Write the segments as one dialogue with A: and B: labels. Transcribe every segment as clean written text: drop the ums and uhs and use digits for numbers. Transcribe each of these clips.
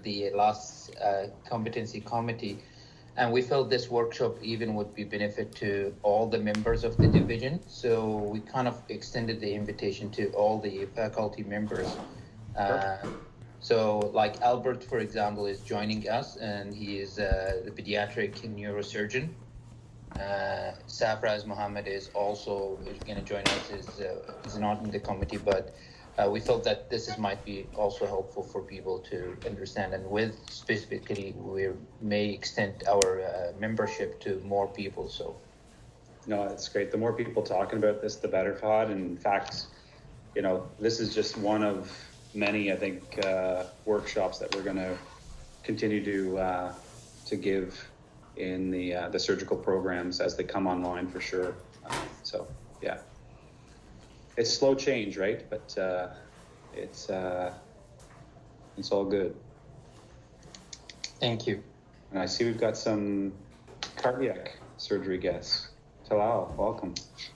A: the last competency committee, and we felt this workshop even would be benefit to all the members of the division. So we kind of extended the invitation to all the faculty members. So like Albert, for example, is joining us, and he is the pediatric neurosurgeon. Safraz Mohammed is also going to join us. Is not in the committee, but we felt that this might be also helpful for people to understand. And with specifically, we may extend our membership to more people. So,
B: no, that's great. The more people talking about this, the better, Fahad. And in fact, this is just one of many, I think, workshops that we're going to continue to give in the surgical programs as they come online for sure. So yeah, it's slow change, right? But it's all good.
A: Thank you.
B: And I see we've got some cardiac surgery guests. Talal, welcome.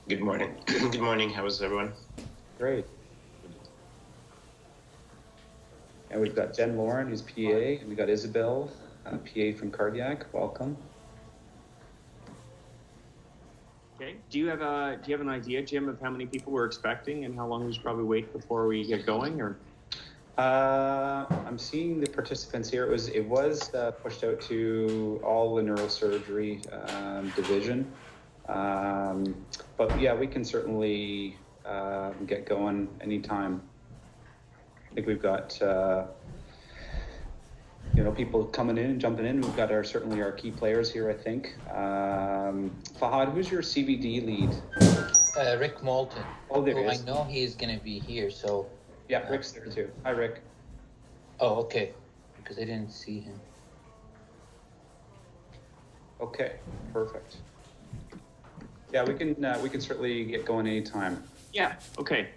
C: Good morning. Good morning. How is everyone?
B: Great. And we've got Jen Lauren, who's PA, and we've got Isabel, PA from cardiac. Welcome.
D: Okay. Do you have an idea, Jim, of how many people we're expecting and how long we should probably wait before we get going? Or
B: I'm seeing the participants here. It was pushed out to all the neurosurgery division, but yeah, we can certainly get going anytime. I think we've got people coming in and jumping in. We've got certainly our key players here, I think. Fahad, who's your CVD lead?
A: Rick Moulton.
B: Oh, there he is.
A: I know he is going to be here, so...
B: Yeah, Rick's there too. Hi, Rick.
A: Oh, okay. Because I didn't see him.
B: Okay, perfect. Yeah, we can certainly get going anytime.
D: Yeah, okay.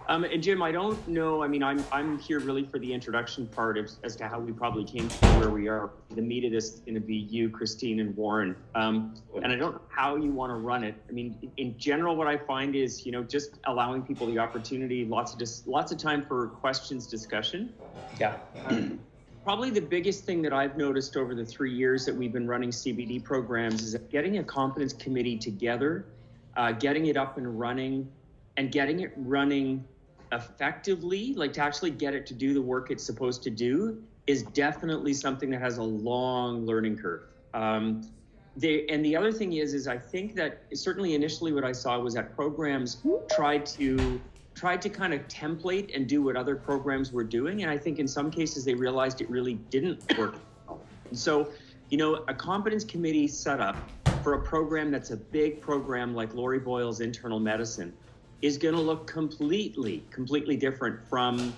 D: And Jim, I don't know. I mean, I'm here really for the introduction part as to how we probably came to where we are. The meat of this is going to be you, Christine, and Warren. And I don't know how you want to run it. I mean, in general, what I find is, just allowing people the opportunity, lots of time for questions, discussion.
B: Yeah.
D: Probably the biggest thing that I've noticed over the 3 years that we've been running CBD programs is that getting a competence committee together, getting it up and running, and getting it running effectively, like to actually get it to do the work it's supposed to do, is definitely something that has a long learning curve. And the other thing is I think that certainly initially what I saw was that programs tried to kind of template and do what other programs were doing. And I think in some cases they realized it really didn't work. And so, a competence committee set up for a program that's a big program like Lori Boyle's internal medicine is going to look completely different from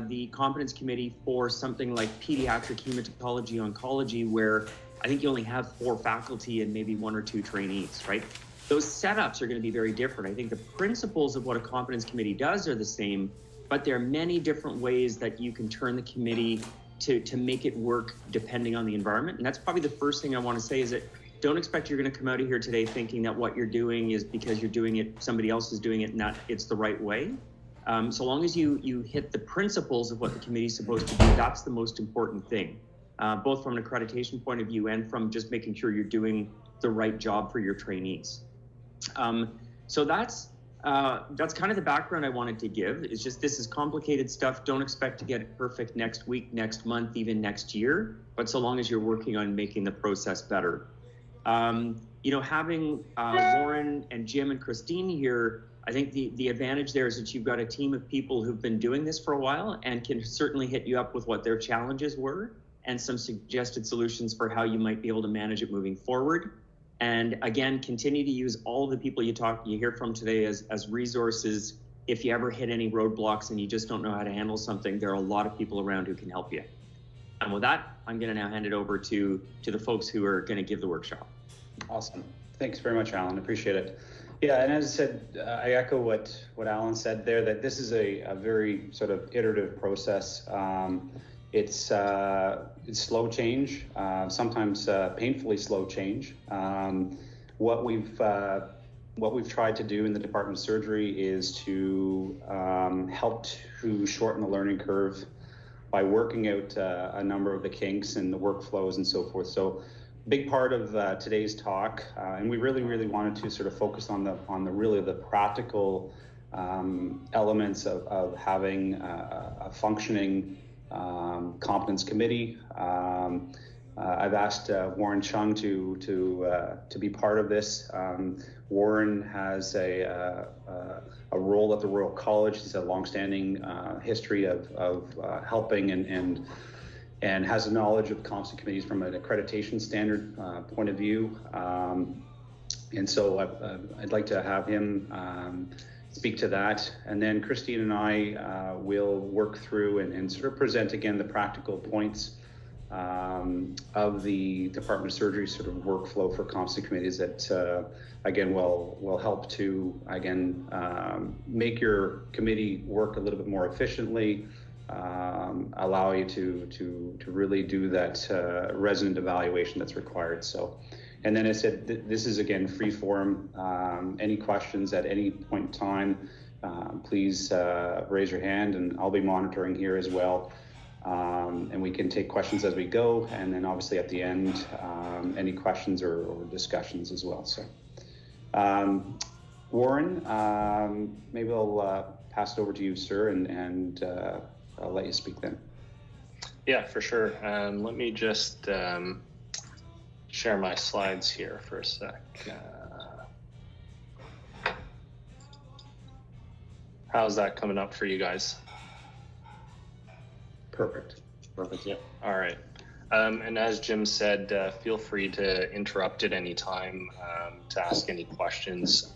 D: the competence committee for something like pediatric hematology oncology, where I think you only have 4 faculty and maybe 1 or 2 trainees, right? Those setups are going to be very different. I think the principles of what a competence committee does are the same, but there are many different ways that you can turn the committee to make it work depending on the environment. And that's probably the first thing I want to say is that don't expect you're going to come out of here today thinking that what you're doing is because you're doing it, somebody else is doing it, and that it's the right way. So long as you hit the principles of what the committee is supposed to do, that's the most important thing, both from an accreditation point of view and from just making sure you're doing the right job for your trainees. So that's kind of the background I wanted to give. It's just, this is complicated stuff. Don't expect to get it perfect next week, next month, even next year, but so long as you're working on making the process better. Having Lauren and Jim and Christine here, I think the advantage there is that you've got a team of people who've been doing this for a while and can certainly hit you up with what their challenges were and some suggested solutions for how you might be able to manage it moving forward. And again, continue to use all of the people you hear from today as resources. If you ever hit any roadblocks and you just don't know how to handle something, there are a lot of people around who can help you. And with that, I'm going to now hand it over to the folks who are going to give the workshop.
B: Awesome. Thanks very much, Alan. Appreciate it. Yeah, and as I said, I echo what Alan said there, that this is a very sort of iterative process. It's slow change, sometimes painfully slow change. What we've tried to do in the Department of Surgery is to help to shorten the learning curve by working out a number of the kinks and the workflows and so forth. So big part of today's talk, and we really wanted to sort of focus on the practical elements of having a functioning competence committee. I've asked Warren Chung to be part of this. Warren has a role at the Royal College. He's a longstanding history of helping and has a knowledge of competence committees from an accreditation standard point of view. And so I'd like to have him speak to that. And then Christine and I will work through and sort of present again the practical points of the Department of Surgery sort of workflow for competency committees that again will help to again make your committee work a little bit more efficiently, allow you to really do that resident evaluation that's required. So, and then I said this is again free form. Any questions at any point in time, please raise your hand, and I'll be monitoring here as well. And we can take questions as we go, and then obviously at the end, any questions or discussions as well. So, Warren, maybe I'll pass it over to you, sir, and I'll let you speak then.
E: Yeah, for sure. Let me just share my slides here for a sec. How's that coming up for you guys?
B: Perfect.
E: Yeah. All right. And as Jim said, feel free to interrupt at any time to ask any questions.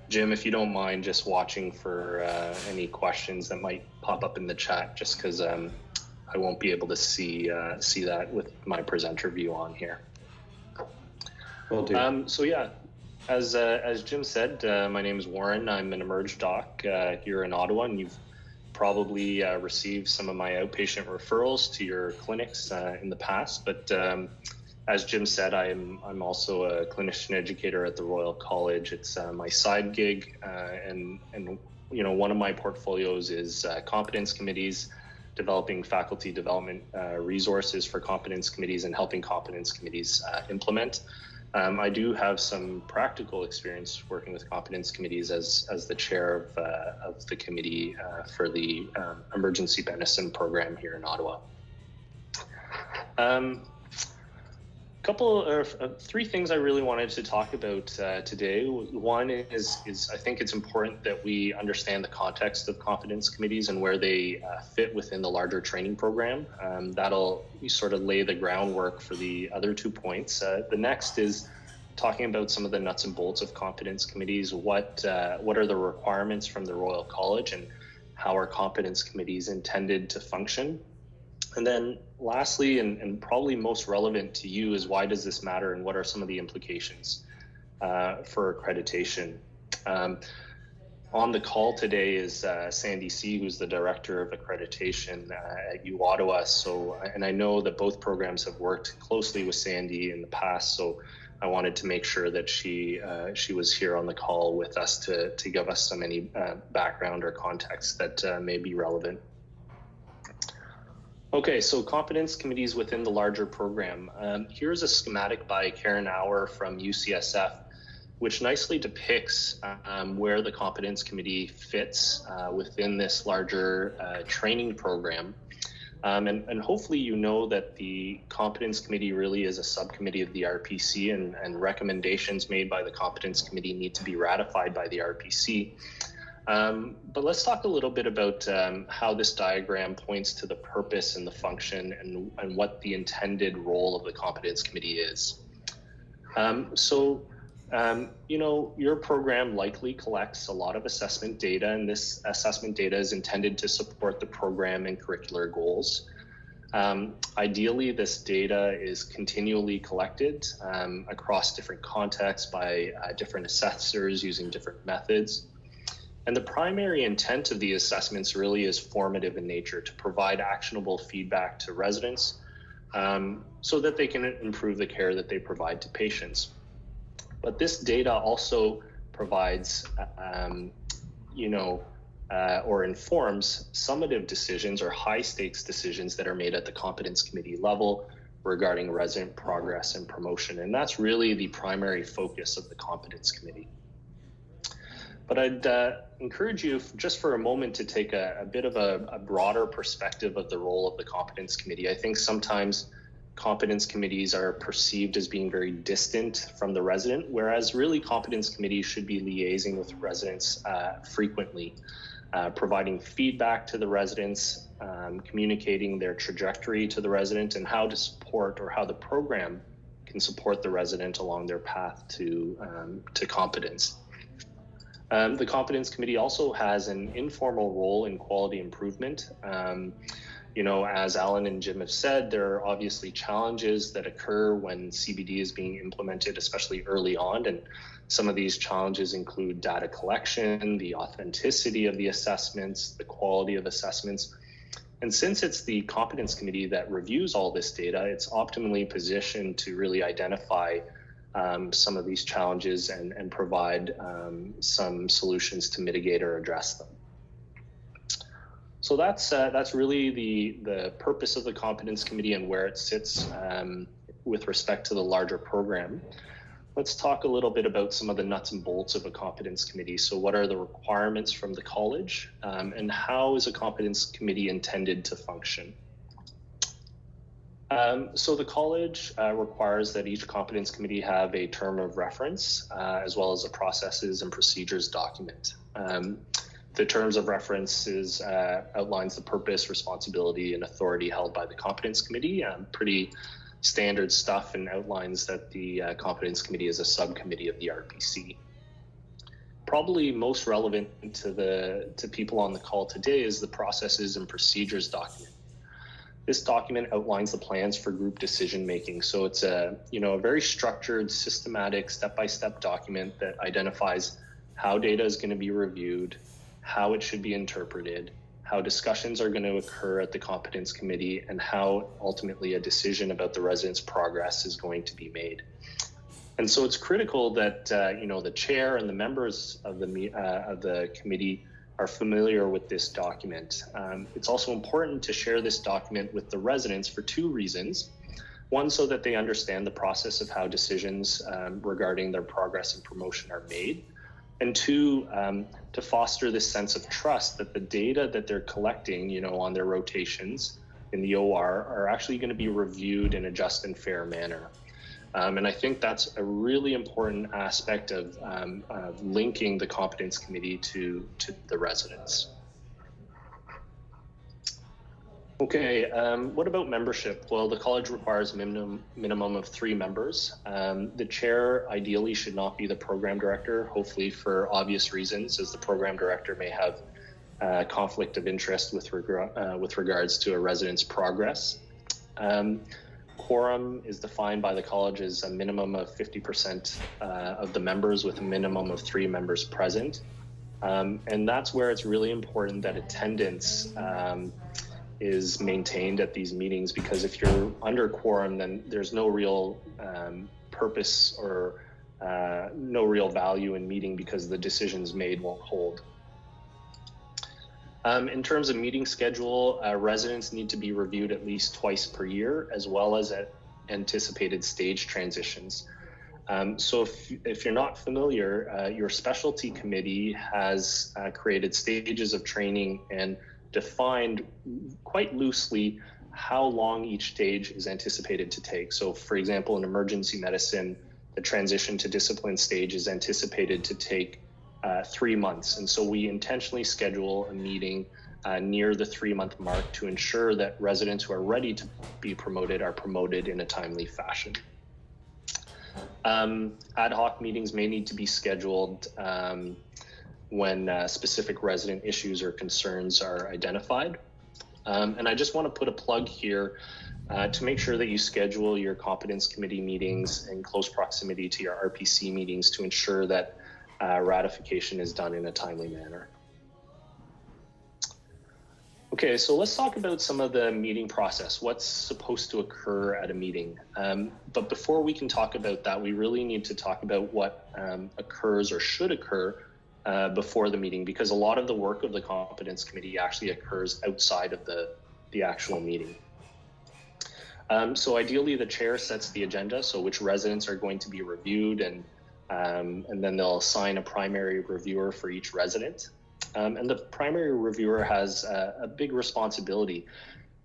E: Jim, if you don't mind just watching for any questions that might pop up in the chat, just because I won't be able to see that with my presenter view on here.
B: Will do.
E: So yeah, as Jim said, my name is Warren. I'm an Emerge doc here in Ottawa, and you've probably received some of my outpatient referrals to your clinics in the past. But as Jim said, I'm also a clinician educator at the Royal College. It's my side gig, and you know, one of my portfolios is competence committees, developing faculty development resources for competence committees and helping competence committees implement. I do have some practical experience working with competence committees as the chair of the committee for the emergency medicine program here in Ottawa. Three things I really wanted to talk about today. One is I think it's important that we understand the context of competence committees and where they fit within the larger training program. That'll sort of lay the groundwork for the other 2 points. The next is talking about some of the nuts and bolts of competence committees. What are the requirements from the Royal College, and how are competence committees intended to function? And then lastly, and probably most relevant to you, is why does this matter, and what are some of the implications for accreditation? On the call today is Sandy C., who's the Director of Accreditation at U Ottawa. So, and I know that both programs have worked closely with Sandy in the past, so I wanted to make sure that she was here on the call with us to give us any background or context that may be relevant. Okay, so competence committees within the larger program. Here's a schematic by Karen Auer from UCSF, which nicely depicts where the competence committee fits within this larger training program. And hopefully you know that the competence committee really is a subcommittee of the RPC, and recommendations made by the competence committee need to be ratified by the RPC. But let's talk a little bit about how this diagram points to the purpose and the function and what the intended role of the competence committee is. You know, your program likely collects a lot of assessment data, and this assessment data is intended to support the program and curricular goals. Ideally, this data is continually collected across different contexts by different assessors using different methods. And the primary intent of the assessments really is formative in nature, to provide actionable feedback to residents so that they can improve the care that they provide to patients. But this data also provides, you know, or informs summative decisions or high stakes decisions that are made at the competence committee level regarding resident progress and promotion. And that's really the primary focus of the competence committee. But I'd encourage you just for a moment to take a bit of a broader perspective of the role of the competence committee. I think sometimes competence committees are perceived as being very distant from the resident, whereas really competence committees should be liaising with residents frequently, providing feedback to the residents, communicating their trajectory to the resident and how to support or how the program can support the resident along their path to competence. The Competence Committee also has an informal role in quality improvement. As Alan and Jim have said, there are obviously challenges that occur when CBD is being implemented, especially early on. And some of these challenges include data collection, the authenticity of the assessments, the quality of assessments. And since it's the Competence Committee that reviews all this data, it's optimally positioned to really identify some of these challenges and provide some solutions to mitigate or address them. So that's really the purpose of the Competence Committee and where it sits with respect to the larger program. Let's talk a little bit about some of the nuts and bolts of a Competence Committee. So what are the requirements from the college and how is a Competence Committee intended to function? So the college requires that each competence committee have a term of reference as well as a processes and procedures document. The terms of reference outlines the purpose, responsibility, and authority held by the competence committee. Pretty standard stuff, and outlines that the competence committee is a subcommittee of the RPC. Probably most relevant to people on the call today is the processes and procedures document. This document outlines the plans for group decision making. So it's a very structured, systematic, step-by-step document that identifies how data is going to be reviewed, how it should be interpreted, how discussions are going to occur at the competence committee, and how ultimately a decision about the resident's progress is going to be made. And so it's critical that the chair and the members of the committee are familiar with this document. It's also important to share this document with the residents for two reasons. One, so that they understand the process of how decisions regarding their progress and promotion are made. And two, to foster this sense of trust that the data that they're collecting, on their rotations in the OR are actually going to be reviewed in a just and fair manner. And I think that's a really important aspect of linking the competence committee to the residents. Okay, what about membership? Well, the college requires a minimum of 3 members. The chair ideally should not be the program director, hopefully for obvious reasons, as the program director may have conflict of interest with regards to a resident's progress. Quorum is defined by the college as a minimum of 50% of the members with a minimum of 3 members present. And that's where it's really important that attendance is maintained at these meetings, because if you're under quorum, then there's no real purpose or no real value in meeting because the decisions made won't hold. In terms of meeting schedule, residents need to be reviewed at least twice per year, as well as at anticipated stage transitions. So if you're not familiar, your specialty committee has created stages of training and defined quite loosely how long each stage is anticipated to take. So for example, in emergency medicine, the transition to discipline stage is anticipated to take 3 months. And so we intentionally schedule a meeting near the 3-month mark to ensure that residents who are ready to be promoted are promoted in a timely fashion. Ad hoc meetings may need to be scheduled when specific resident issues or concerns are identified. And I just want to put a plug here to make sure that you schedule your competence committee meetings in close proximity to your RPC meetings to ensure that ratification is done in a timely manner. Okay, so let's talk about some of the meeting process, what's supposed to occur at a meeting. But before we can talk about that, we really need to talk about what occurs or should occur before the meeting, because a lot of the work of the competence committee actually occurs outside of the actual meeting. So ideally, the chair sets the agenda, so which residents are going to be reviewed, and then they'll assign a primary reviewer for each resident. And the primary reviewer has a big responsibility.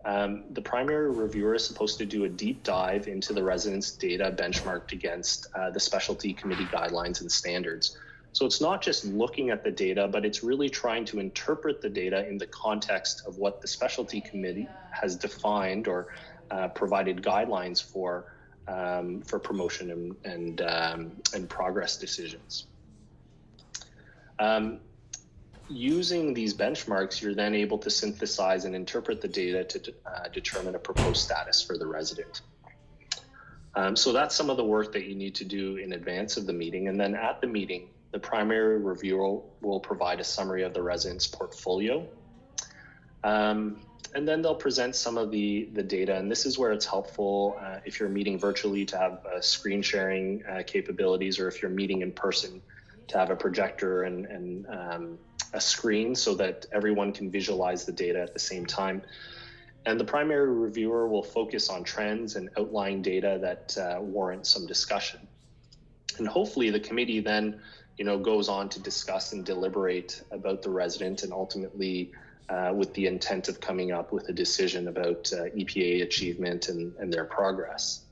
E: The primary reviewer is supposed to do a deep dive into the residents' data benchmarked against the specialty committee guidelines and standards. So it's not just looking at the data, but it's really trying to interpret the data in the context of what the specialty committee has defined or provided guidelines for promotion and progress decisions. Using these benchmarks, you're then able to synthesize and interpret the data to determine a proposed status for the resident. So that's some of the work that you need to do in advance of the meeting. And then at the meeting, the primary reviewer will provide a summary of the resident's portfolio. And then they'll present some of the data. And this is where it's helpful if you're meeting virtually to have screen sharing capabilities, or if you're meeting in person to have a projector and a screen so that everyone can visualize the data at the same time. And the primary reviewer will focus on trends and outline data that warrant some discussion. And hopefully the committee then, goes on to discuss and deliberate about the resident, and ultimately with the intent of coming up with a decision about EPA achievement and their progress.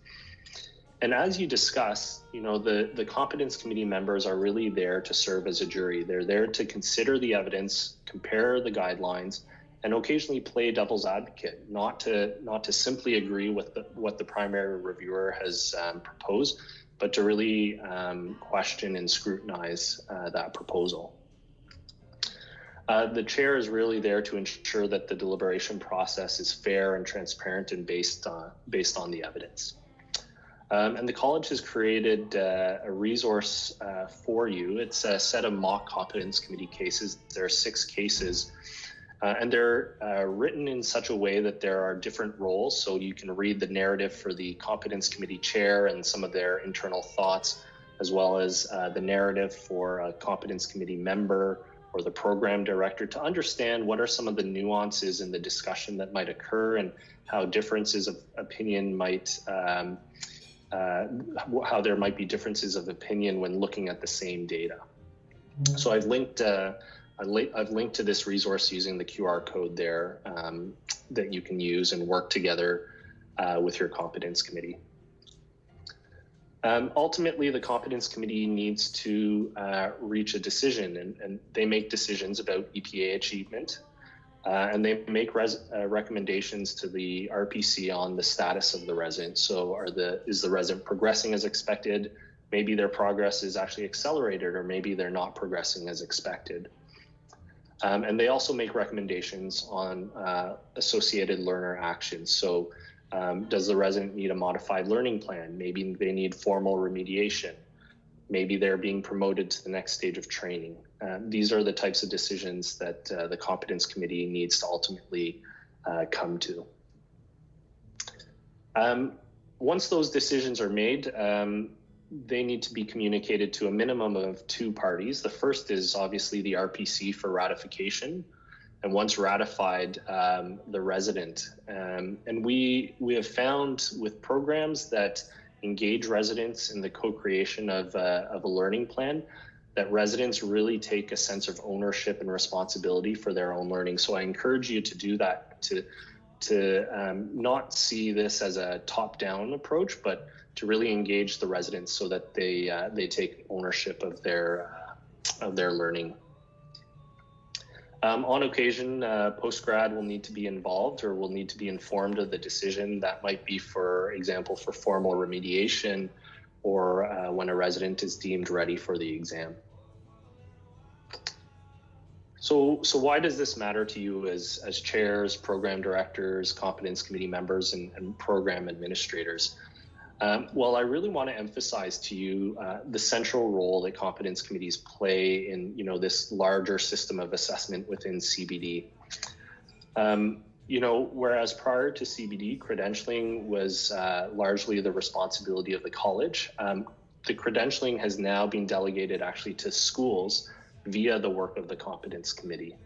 E: And as you discuss, the competence committee members are really there to serve as a jury. They're there to consider the evidence, compare the guidelines, and occasionally play devil's advocate, not to simply agree with what the primary reviewer has proposed, but to really question and scrutinize that proposal. The chair is really there to ensure that the deliberation process is fair and transparent and based on the evidence. And the college has created a resource for you. It's a set of mock competence committee cases. There are 6 cases, and they're written in such a way that there are different roles. So you can read the narrative for the competence committee chair and some of their internal thoughts, as well as the narrative for a competence committee member or the program director, to understand what are some of the nuances in the discussion that might occur, and how differences of opinion might how there might be differences of opinion when looking at the same data. So I've linked to this resource using the QR code there that you can use and work together with your competence committee. Ultimately, the competence committee needs to reach a decision, and they make decisions about EPA achievement. And they make recommendations to the RPC on the status of the resident. So is the resident progressing as expected? Maybe their progress is actually accelerated, or maybe they're not progressing as expected. And they also make recommendations on associated learner actions. So does the resident need a modified learning plan? Maybe they need formal remediation. Maybe they're being promoted to the next stage of training. These are the types of decisions that the competence committee needs to ultimately come to. Once those decisions are made, they need to be communicated to a minimum of 2 parties. The first is obviously the RPC for ratification. And once ratified, the resident. And we have found with programs that engage residents in the co-creation of a learning plan, that residents really take a sense of ownership and responsibility for their own learning. So I encourage you to do that, to not see this as a top-down approach, but to really engage the residents so that they take ownership of their learning. On occasion, post-grad will need to be involved, or will need to be informed of the decision. That might be, for example, for formal remediation, or when a resident is deemed ready for the exam. So why does this matter to you as chairs, program directors, competence committee members, and program administrators? Well, I really want to emphasize to you the central role that competence committees play in, this larger system of assessment within CBD. Whereas prior to CBD, credentialing was largely the responsibility of the college, the credentialing has now been delegated actually to schools via the work of the Competence Committee.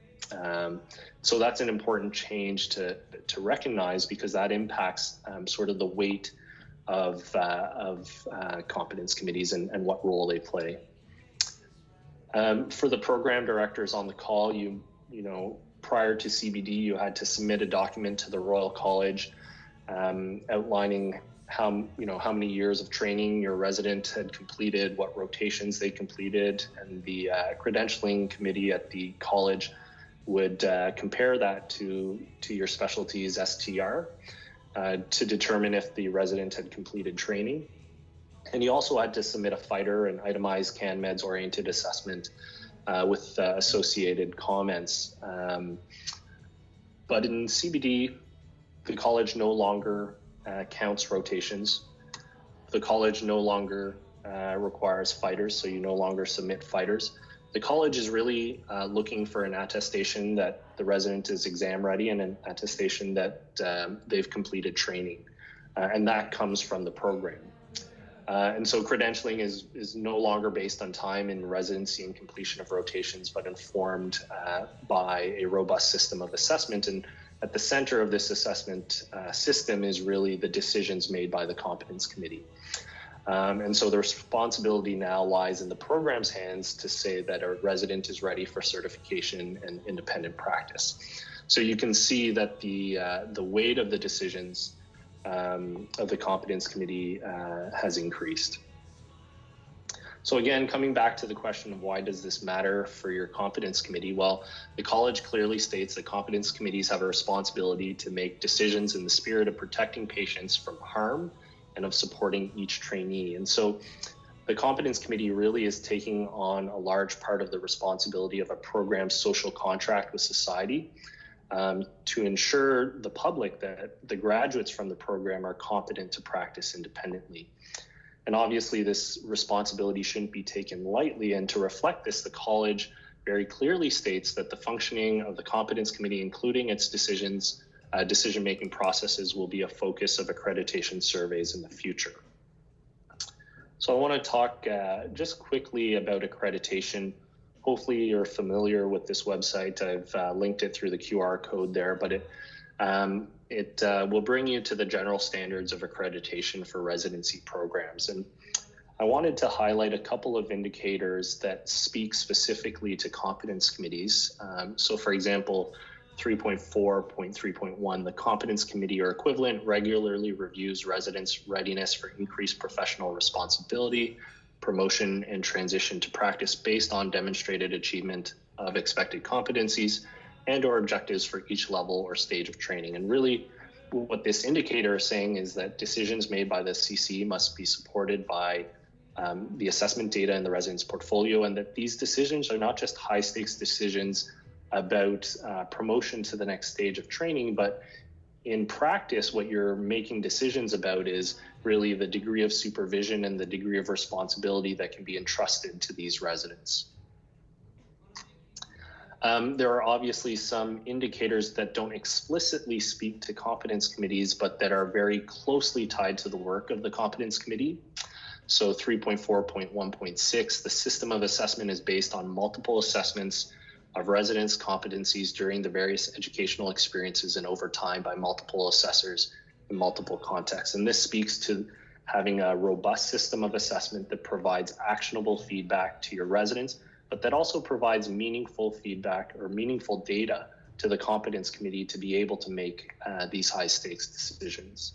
E: So that's an important change to recognize, because that impacts sort of the weight of competence committees and what role they play. For the program directors on the call, you know, prior to CBD, you had to submit a document to the Royal College outlining how many years of training your resident had completed, what rotations they completed, and the credentialing committee at the college would compare that to your specialty's STR to determine if the resident had completed training. And you also had to submit a FIDER, an itemized CanMEDS oriented assessment with associated comments. But in CBD, the college no longer counts rotations. The college no longer requires FIDERs, so you no longer submit FIDERs. The college is really looking for an attestation that the resident is exam ready and an attestation that they've completed training. And that comes from the program. And so credentialing is no longer based on time in residency and completion of rotations, but informed by a robust system of assessment. And at the center of this assessment system is really the decisions made by the Competence Committee. And so the responsibility now lies in the program's hands to say that a resident is ready for certification and independent practice. So you can see that the weight of the decisions of the Competence Committee has increased. So again, coming back to the question of why does this matter for your Competence Committee? Well, the college clearly states that Competence Committees have a responsibility to make decisions in the spirit of protecting patients from harm and of supporting each trainee. And so the Competence Committee really is taking on a large part of the responsibility of a program's social contract with society to ensure the public that the graduates from the program are competent to practice independently. And obviously this responsibility shouldn't be taken lightly, and to reflect this, the college very clearly states that the functioning of the Competence Committee, including its decision-making processes, will be a focus of accreditation surveys in the future. So I want to talk just quickly about accreditation. Hopefully you're familiar with this website. I've linked it through the QR code there, but it will bring you to the general standards of accreditation for residency programs. And I wanted to highlight a couple of indicators that speak specifically to competence committees. So for example, 3.4.3.1, the Competence Committee or equivalent regularly reviews residents' readiness for increased professional responsibility, promotion, and transition to practice based on demonstrated achievement of expected competencies and or objectives for each level or stage of training. And really what this indicator is saying is that decisions made by the CC must be supported by the assessment data in the resident's portfolio, and that these decisions are not just high stakes decisions about promotion to the next stage of training, but in practice, what you're making decisions about is really the degree of supervision and the degree of responsibility that can be entrusted to these residents. There are obviously some indicators that don't explicitly speak to competence committees, but that are very closely tied to the work of the Competence Committee. So 3.4.1.6, the system of assessment is based on multiple assessments of residents' competencies during the various educational experiences and over time by multiple assessors in multiple contexts. And this speaks to having a robust system of assessment that provides actionable feedback to your residents, but that also provides meaningful feedback or meaningful data to the Competence Committee to be able to make these high stakes decisions.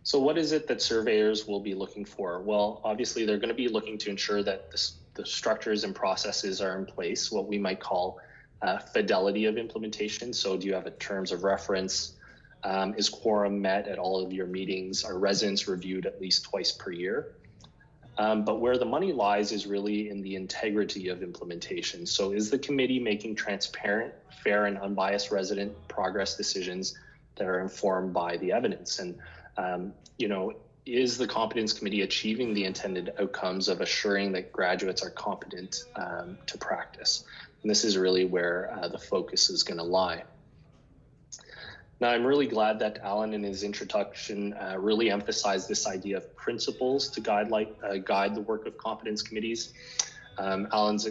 E: So what is it that surveyors will be looking for? Well, obviously they're going to be looking to ensure that the structures and processes are in place, what we might call fidelity of implementation. So do you have terms of reference? Is quorum met at all of your meetings? Are residents reviewed at least twice per year? But where the money lies is really in the integrity of implementation. So is the committee making transparent, fair, and unbiased resident progress decisions that are informed by the evidence? And, is the Competence Committee achieving the intended outcomes of assuring that graduates are competent to practice? And this is really where the focus is going to lie. Now, I'm really glad that Alan in his introduction really emphasized this idea of principles to guide the work of competence committees. Alan's,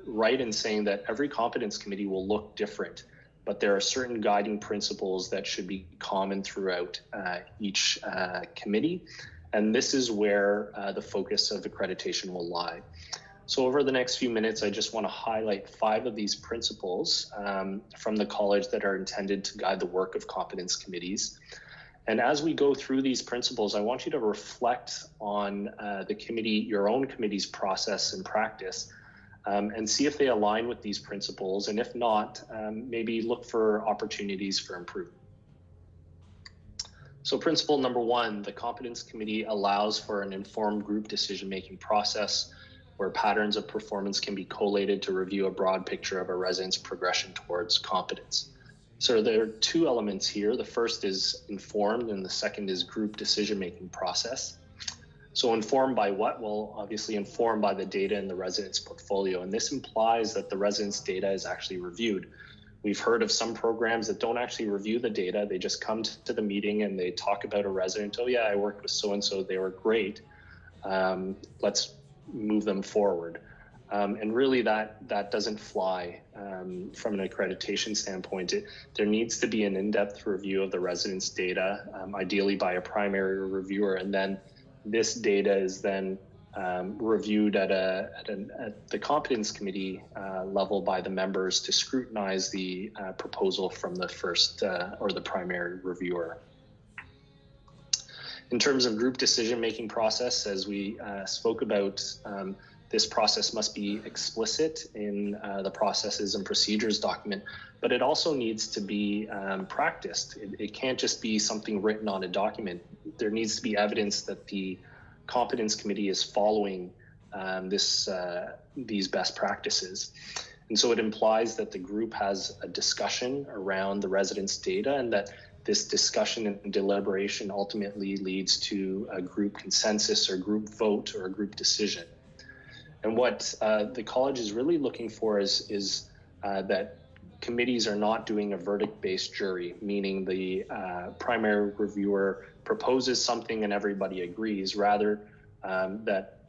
E: right in saying that every competence committee will look different, but there are certain guiding principles that should be common throughout each committee. And this is where the focus of accreditation will lie. So over the next few minutes, I just want to highlight 5 of these principles from the college that are intended to guide the work of competence committees. And as we go through these principles, I want you to reflect on your own committee's process and practice, and see if they align with these principles. And if not, maybe look for opportunities for improvement. So principle number 1, the competence committee allows for an informed group decision-making process where patterns of performance can be collated to review a broad picture of a resident's progression towards competence. So there are 2 elements here. The first is informed and the second is group decision-making process. So informed by what? Well, obviously informed by the data in the resident's portfolio. And this implies that the resident's data is actually reviewed. We've heard of some programs that don't actually review the data. They just come to the meeting and they talk about a resident. Oh yeah, I worked with so-and-so, they were great. Let's move them forward. And really that doesn't fly from an accreditation standpoint. There needs to be an in-depth review of the resident's data, ideally by a primary reviewer, and then this data is then reviewed at the competence committee level by the members to scrutinize the proposal from the first or the primary reviewer. In terms of group decision-making process, as we spoke about, this process must be explicit in the processes and procedures document, but it also needs to be practiced. It can't just be something written on a document. There needs to be evidence that the competence committee is following these best practices. And so it implies that the group has a discussion around the resident's data, and that this discussion and deliberation ultimately leads to a group consensus or group vote or a group decision. And what the college is really looking for is that committees are not doing a verdict-based jury, meaning the primary reviewer proposes something and everybody agrees, rather that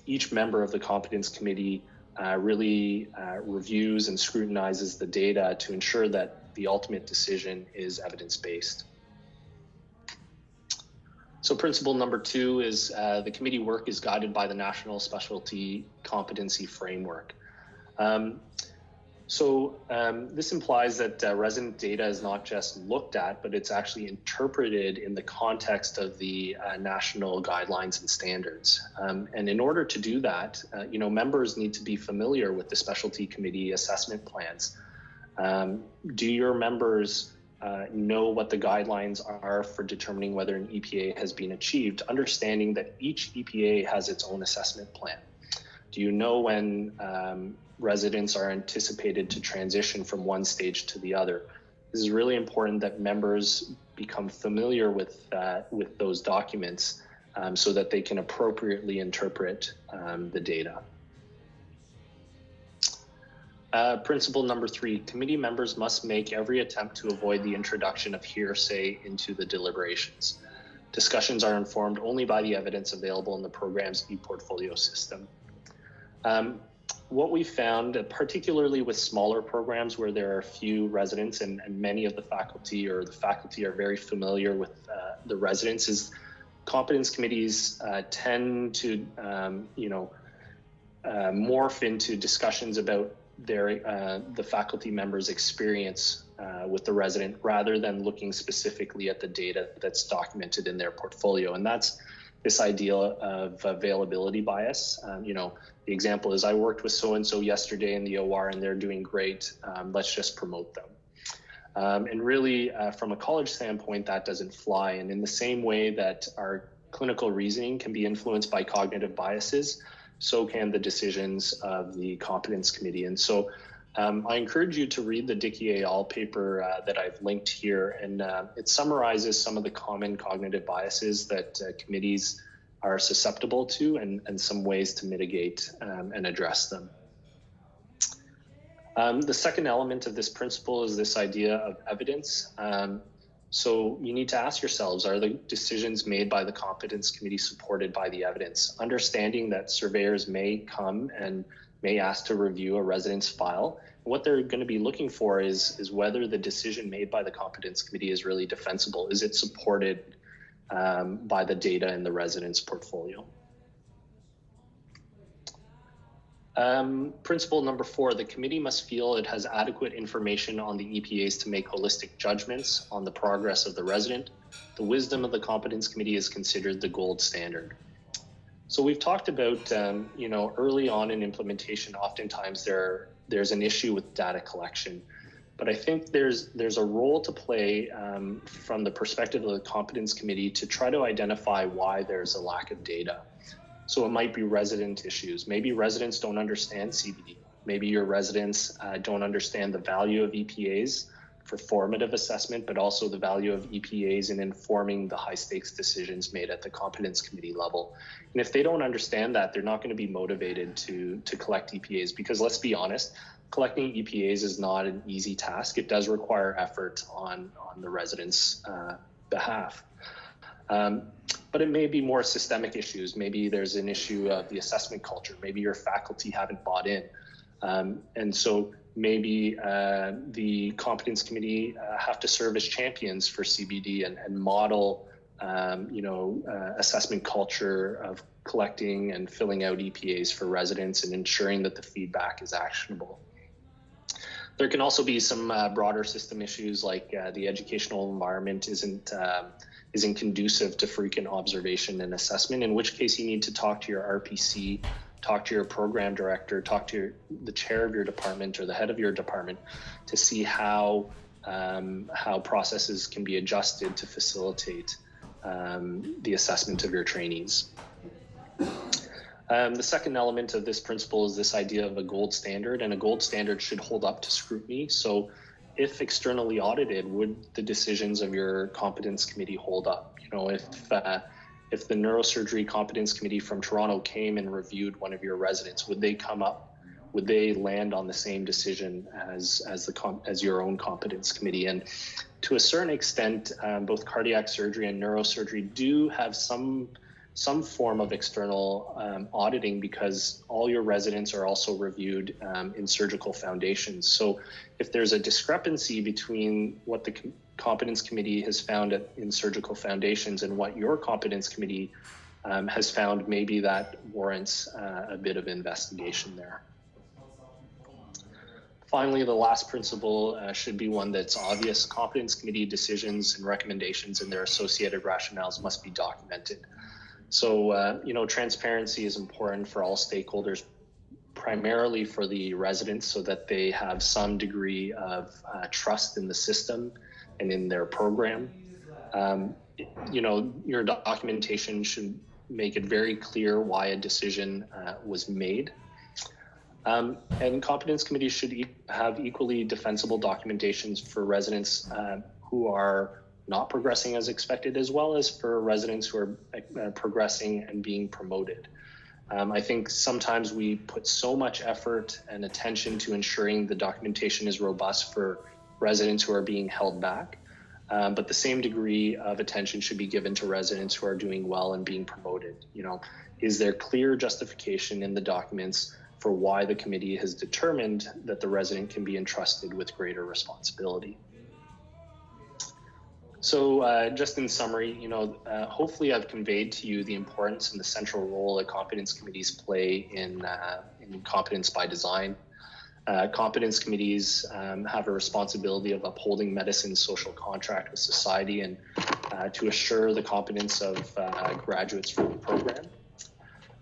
E: each member of the competence committee really reviews and scrutinizes the data to ensure that the ultimate decision is evidence-based. So principle number 2 is the committee work is guided by the National Specialty Competency Framework. This implies that resident data is not just looked at, but it's actually interpreted in the context of the national guidelines and standards. And in order to do that, members need to be familiar with the specialty committee assessment plans. Do your members know what the guidelines are for determining whether an EPA has been achieved, understanding that each EPA has its own assessment plan? Do you know when residents are anticipated to transition from one stage to the other? This is really important that members become familiar with those documents so that they can appropriately interpret the data. Principle number 3, committee members must make every attempt to avoid the introduction of hearsay into the deliberations. Discussions are informed only by the evidence available in the program's e-portfolio system. What we found, particularly with smaller programs where there are few residents and many of the faculty are very familiar with the residents, is competence committees tend to morph into discussions about the faculty members' experience with the resident, rather than looking specifically at the data that's documented in their portfolio. And that's this idea of availability bias. The example is, I worked with so-and-so yesterday in the OR and they're doing great. Let's just promote them. And really, from a college standpoint, that doesn't fly. And in the same way that our clinical reasoning can be influenced by cognitive biases, so can the decisions of the competence committee. And so I encourage you to read the Dickey et al. Paper that I've linked here, and it summarizes some of the common cognitive biases that committees are susceptible to, and some ways to mitigate and address them. The second element of this principle is this idea of evidence. So you need to ask yourselves, are the decisions made by the competence committee supported by the evidence? Understanding that surveyors may come and may ask to review a resident's file. What they're going to be looking for is whether the decision made by the competence committee is really defensible. Is it supported by the data in the resident's portfolio? Principle number 4, the committee must feel it has adequate information on the EPAs to make holistic judgments on the progress of the resident. The wisdom of the competence committee is considered the gold standard. So we've talked about, early on in implementation, oftentimes there's an issue with data collection. But I think there's a role to play from the perspective of the competence committee to try to identify why there's a lack of data. So it might be resident issues. Maybe residents don't understand CBD. Maybe your residents don't understand the value of EPAs for formative assessment, but also the value of EPAs in informing the high stakes decisions made at the competence committee level. And if they don't understand that, they're not going to be motivated to collect EPAs, because let's be honest, collecting EPAs is not an easy task. It does require effort on the residents' behalf. But it may be more systemic issues. Maybe there's an issue of the assessment culture. Maybe your faculty haven't bought in. And so maybe the competence committee have to serve as champions for CBD and model, assessment culture of collecting and filling out EPAs for residents and ensuring that the feedback is actionable. There can also be some broader system issues, like the educational environment isn't conducive to frequent observation and assessment, in which case you need to talk to your RPC, talk to your program director, talk to the chair of your department or the head of your department to see how processes can be adjusted to facilitate the assessment of your trainees. The second element of this principle is this idea of a gold standard, and a gold standard should hold up to scrutiny. So if externally audited, would the decisions of your competence committee hold up? If the Neurosurgery Competence Committee from Toronto came and reviewed one of your residents, would they land on the same decision as your own competence committee? And to a certain extent, both cardiac surgery and neurosurgery do have some form of external auditing, because all your residents are also reviewed in surgical foundations. So if there's a discrepancy between what the competence committee has found in surgical foundations and what your competence committee has found, maybe that warrants a bit of investigation there. Finally, the last principle should be one that's obvious. Competence committee decisions and recommendations and their associated rationales must be documented. So, transparency is important for all stakeholders, primarily for the residents, so that they have some degree of trust in the system and in their program. Your documentation should make it very clear why a decision was made. And competence committees should have equally defensible documentations for residents who are not progressing as expected, as well as for residents who are progressing and being promoted. I think sometimes we put so much effort and attention to ensuring the documentation is robust for residents who are being held back, but the same degree of attention should be given to residents who are doing well and being promoted. Is there clear justification in the documents for why the committee has determined that the resident can be entrusted with greater responsibility? So just in summary, hopefully I've conveyed to you the importance and the central role that competence committees play in Competence by Design. Competence committees have a responsibility of upholding medicine's social contract with society and to assure the competence of graduates for the program.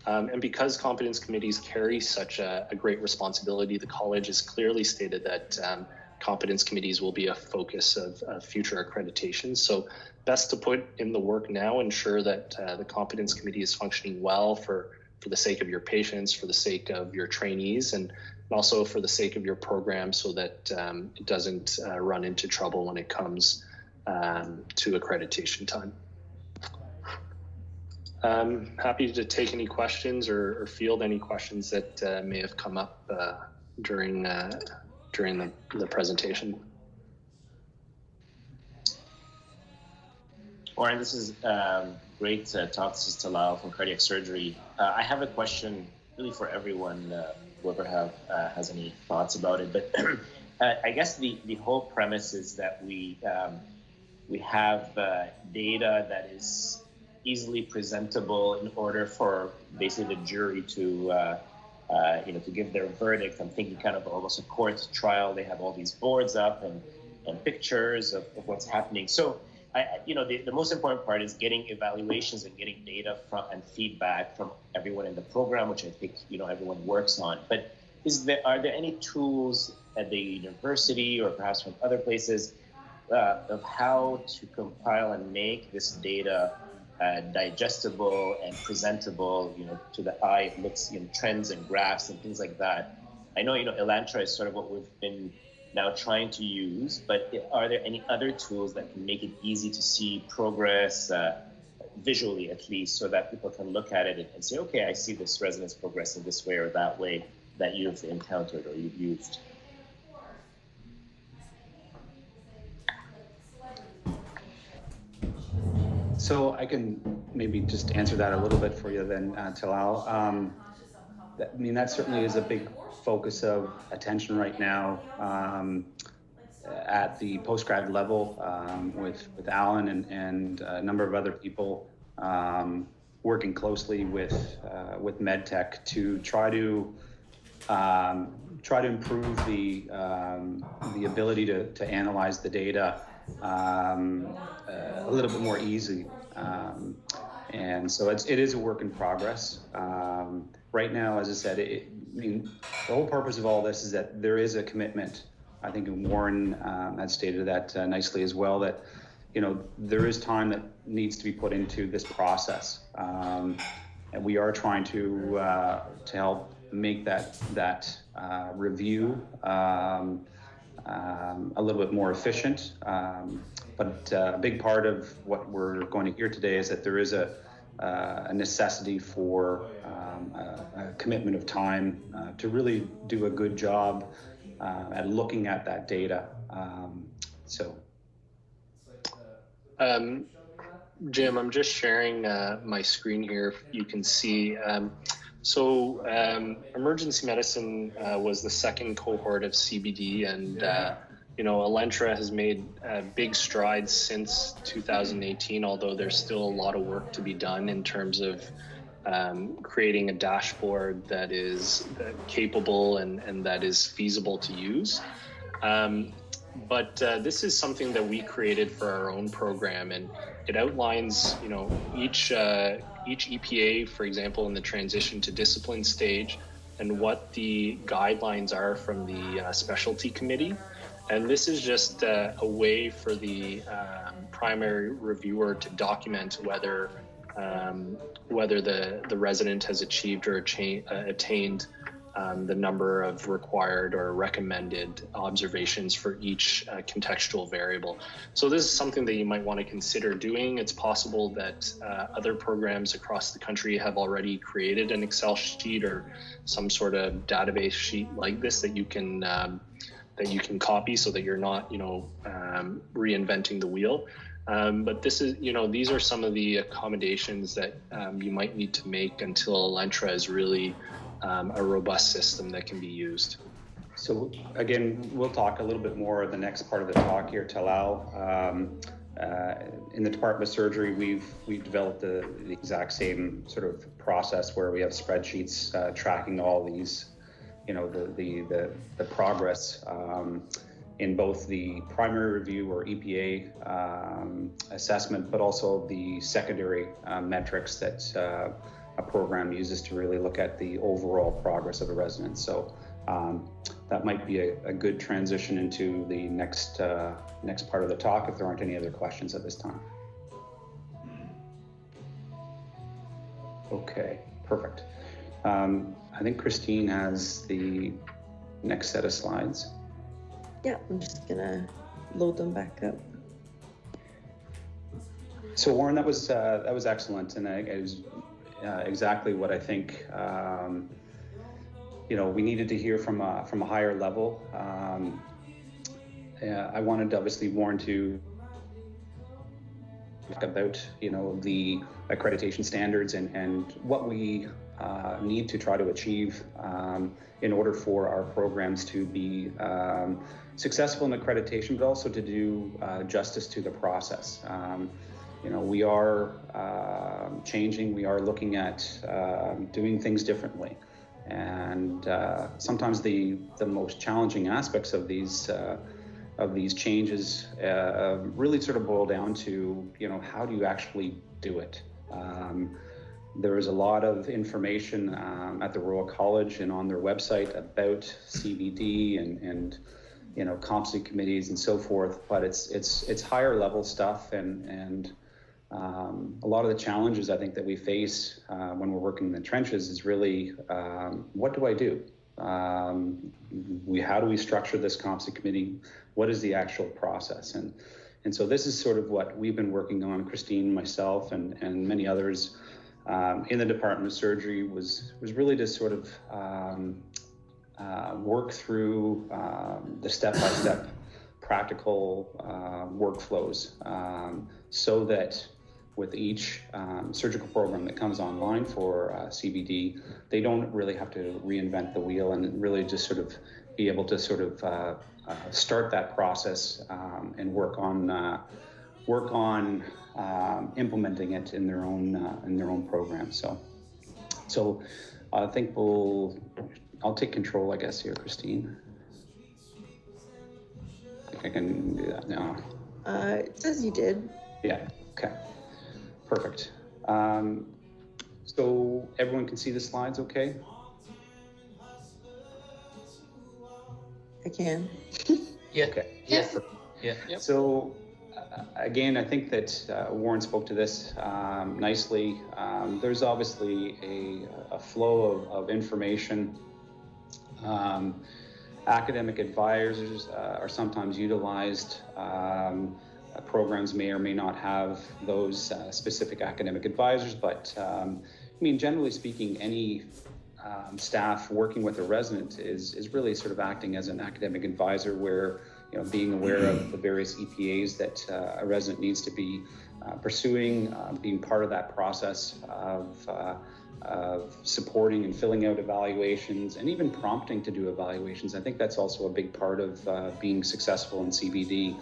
E: And because competence committees carry such a great responsibility, the college has clearly stated that competence committees will be a focus of future accreditation. So best to put in the work now, ensure that the competence committee is functioning well for the sake of your patients, for the sake of your trainees, and also for the sake of your program, so that it doesn't run into trouble when it comes to accreditation time. I'm happy to take any questions or field any questions that may have come up during the presentation.
C: Warren, this is great talk. This is Talal from Cardiac Surgery. I have a question really for everyone, whoever has any thoughts about it. But I guess the whole premise is that we have data that is easily presentable in order for basically the jury to to give their verdict. I'm thinking kind of almost a court trial. They have all these boards up and pictures of what's happening. So, the most important part is getting evaluations and getting data from and feedback from everyone in the program, which I think everyone works on. But are there any tools at the university or perhaps from other places of how to compile and make this data digestible and presentable, to the eye? It looks, trends and graphs and things like that. I know, Elantra is sort of what we've been now trying to use, but are there any other tools that can make it easy to see progress visually, at least, so that people can look at it and say, okay, I see this resonance progressing this way or that way that you've encountered or you've used?
B: So I can maybe just answer that a little bit for you then, Talal. That certainly is a big focus of attention right now at the postgrad level with Alan and a number of other people working closely with MedTech to try to improve the ability to analyze the data a little bit more easy. And so it is a work in progress. Right now, as I said, the whole purpose of all this is that there is a commitment. I think Warren had stated that nicely as well, that there is time that needs to be put into this process, and we are trying to help make that review a little bit more efficient. But a big part of what we're going to hear today is that there is a necessity for a commitment of time to really do a good job at looking at that data.
E: Jim, I'm just sharing my screen here. You can see. Emergency medicine was the second cohort of CBD, and Elantra has made big strides since 2018, although there's still a lot of work to be done in terms of creating a dashboard that is capable and that is feasible to use. But this is something that we created for our own program, and it outlines, each EPA, for example, in the transition to discipline stage, and what the guidelines are from the specialty committee. And this is just a way for the primary reviewer to document whether the resident has achieved or attained the number of required or recommended observations for each contextual variable. So this is something that you might want to consider doing. It's possible that other programs across the country have already created an Excel sheet or some sort of database sheet like this that you can copy, so that you're not reinventing the wheel. But this is, these are some of the accommodations that you might need to make until Elantra is really a robust system that can be used.
B: So again, we'll talk a little bit more in the next part of the talk here, Talal. In the Department of Surgery, we've developed the exact same sort of process where we have spreadsheets tracking all these, the progress in both the primary review or EPA assessment, but also the secondary metrics that a program uses to really look at the overall progress of a resident. So that might be a good transition into the next part of the talk, if there aren't any other questions at this time. Okay, perfect. I think Christine has the next set of slides.
F: Yeah, I'm just gonna load them back up.
B: So Warren, that was excellent, and it was exactly what I think we needed to hear from a higher level. I wanted, obviously, Warren to about, the accreditation standards and what we need to try to achieve in order for our programs to be successful in accreditation, but also to do justice to the process. We are changing, we are looking at doing things differently. And sometimes the most challenging aspects of these changes really sort of boil down to, how do you actually do it? There is a lot of information at the Royal College and on their website about CBD and competency committees and so forth, but it's higher level stuff and a lot of the challenges I think that we face when we're working in the trenches is really, what do I do? How do we structure this competency committee? What is the actual process? And so this is sort of what we've been working on, Christine, myself, and many others in the Department of Surgery was really to sort of work through the step-by-step practical workflows so that with each surgical program that comes online for CBD, they don't really have to reinvent the wheel and really just sort of be able to sort of start that process and work on implementing it in their own program. So I think I'll take control, I guess, here, Christine. I think I can do that now.
F: It says you did.
B: Yeah. Okay. Perfect. So everyone can see the slides, okay?
F: I can.
A: Yeah.
B: Okay.
A: Yes. Yeah. Yep.
B: So again, I think that Warren spoke to this nicely. There's obviously a flow of information. Academic advisors are sometimes utilized. Programs may or may not have those specific academic advisors, but generally speaking, any staff working with a resident is really sort of acting as an academic advisor, where being aware of the various EPAs that a resident needs to be pursuing, being part of that process of supporting and filling out evaluations, and even prompting to do evaluations. I think that's also a big part of being successful in CBD.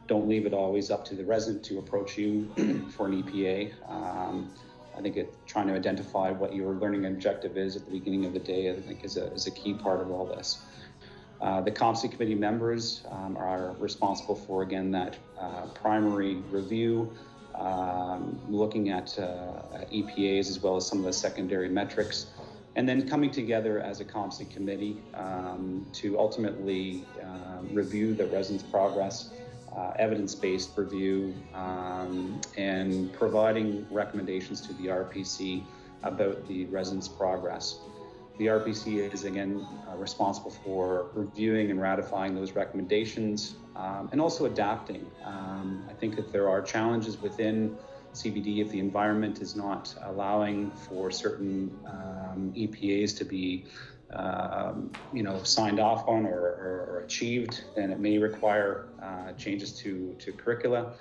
B: Don't leave it always up to the resident to approach you for an EPA. I think trying to identify what your learning objective is at the beginning of the day, I think is a key part of all this. The competency committee members are responsible for, again, that primary review, looking at EPAs as well as some of the secondary metrics, and then coming together as a competency committee to ultimately review the resident's progress, evidence-based review, and providing recommendations to the RPC about the resident's progress. The RPC is, again, responsible for reviewing and ratifying those recommendations and also adapting. I think that there are challenges within CBD if the environment is not allowing for certain EPAs to be signed off on or achieved, then it may require changes to curricula,